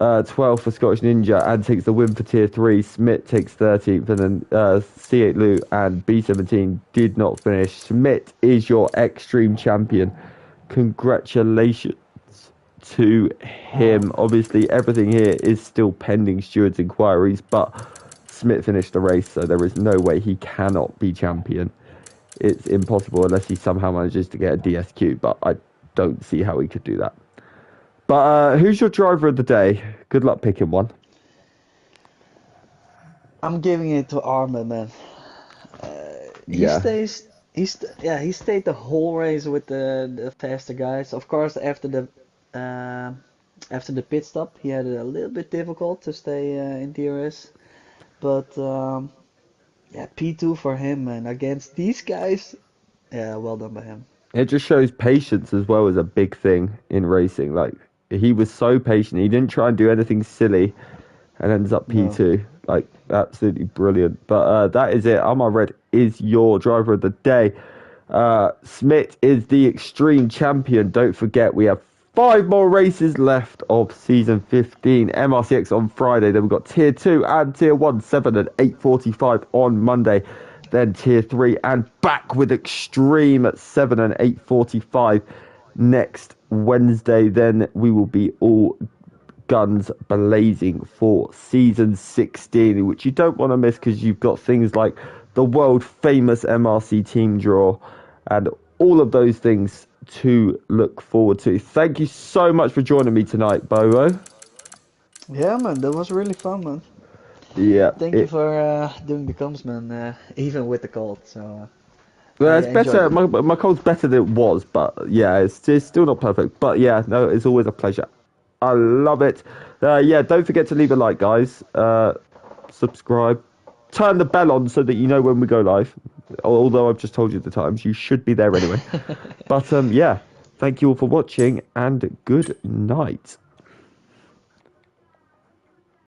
A: 12th for Scottish Ninja, and takes the win for Tier 3. Smith takes 13th, and then C8 Lou and B17 did not finish. Smith is your X-Treme champion. Congratulations to him. Obviously, everything here is still pending stewards' inquiries, but Smith finished the race, so there is no way he cannot be champion. It's impossible unless he somehow manages to get a DSQ, but I don't see how he could do that. But who's your driver of the day? Good luck picking one.
B: I'm giving it to Armin, man. He stayed the whole race with the faster guys. Of course, after the pit stop, he had it a little bit difficult to stay in DRS. But yeah, P2 for him, man. Against these guys, yeah, well done by him.
A: It just shows patience as well as a big thing in racing. Like, he was so patient. He didn't try and do anything silly and ends up P2. No. Like, absolutely brilliant. But that is it. Armar Red is your driver of the day. Smith is the X-Treme champion. Don't forget, we have 5 more races left of season 15. MRCX on Friday. Then we've got Tier 2 and Tier 1, 7 and 8:45 on Monday. Then Tier 3 and back with X-Treme at 7 and 8:45 next Wednesday. Then we will be all guns blazing for season 16, which you don't want to miss because you've got things like the world famous MRC team draw and all of those things to look forward to. Thank you so much for joining me tonight, Bobo.
B: Yeah, man, that was really fun, man.
A: Yeah,
B: Thank you for doing the comms, man, even with the cold. So
A: well,
B: I
A: it's
B: enjoyed
A: better.
B: it.
A: My cold's better than it was, but yeah, it's still not perfect. But yeah, no, it's always a pleasure. I love it. Yeah, don't forget to leave a like, guys. Subscribe. Turn the bell on so that you know when we go live. Although I've just told you the times, you should be there anyway. But yeah, thank you all for watching and good night.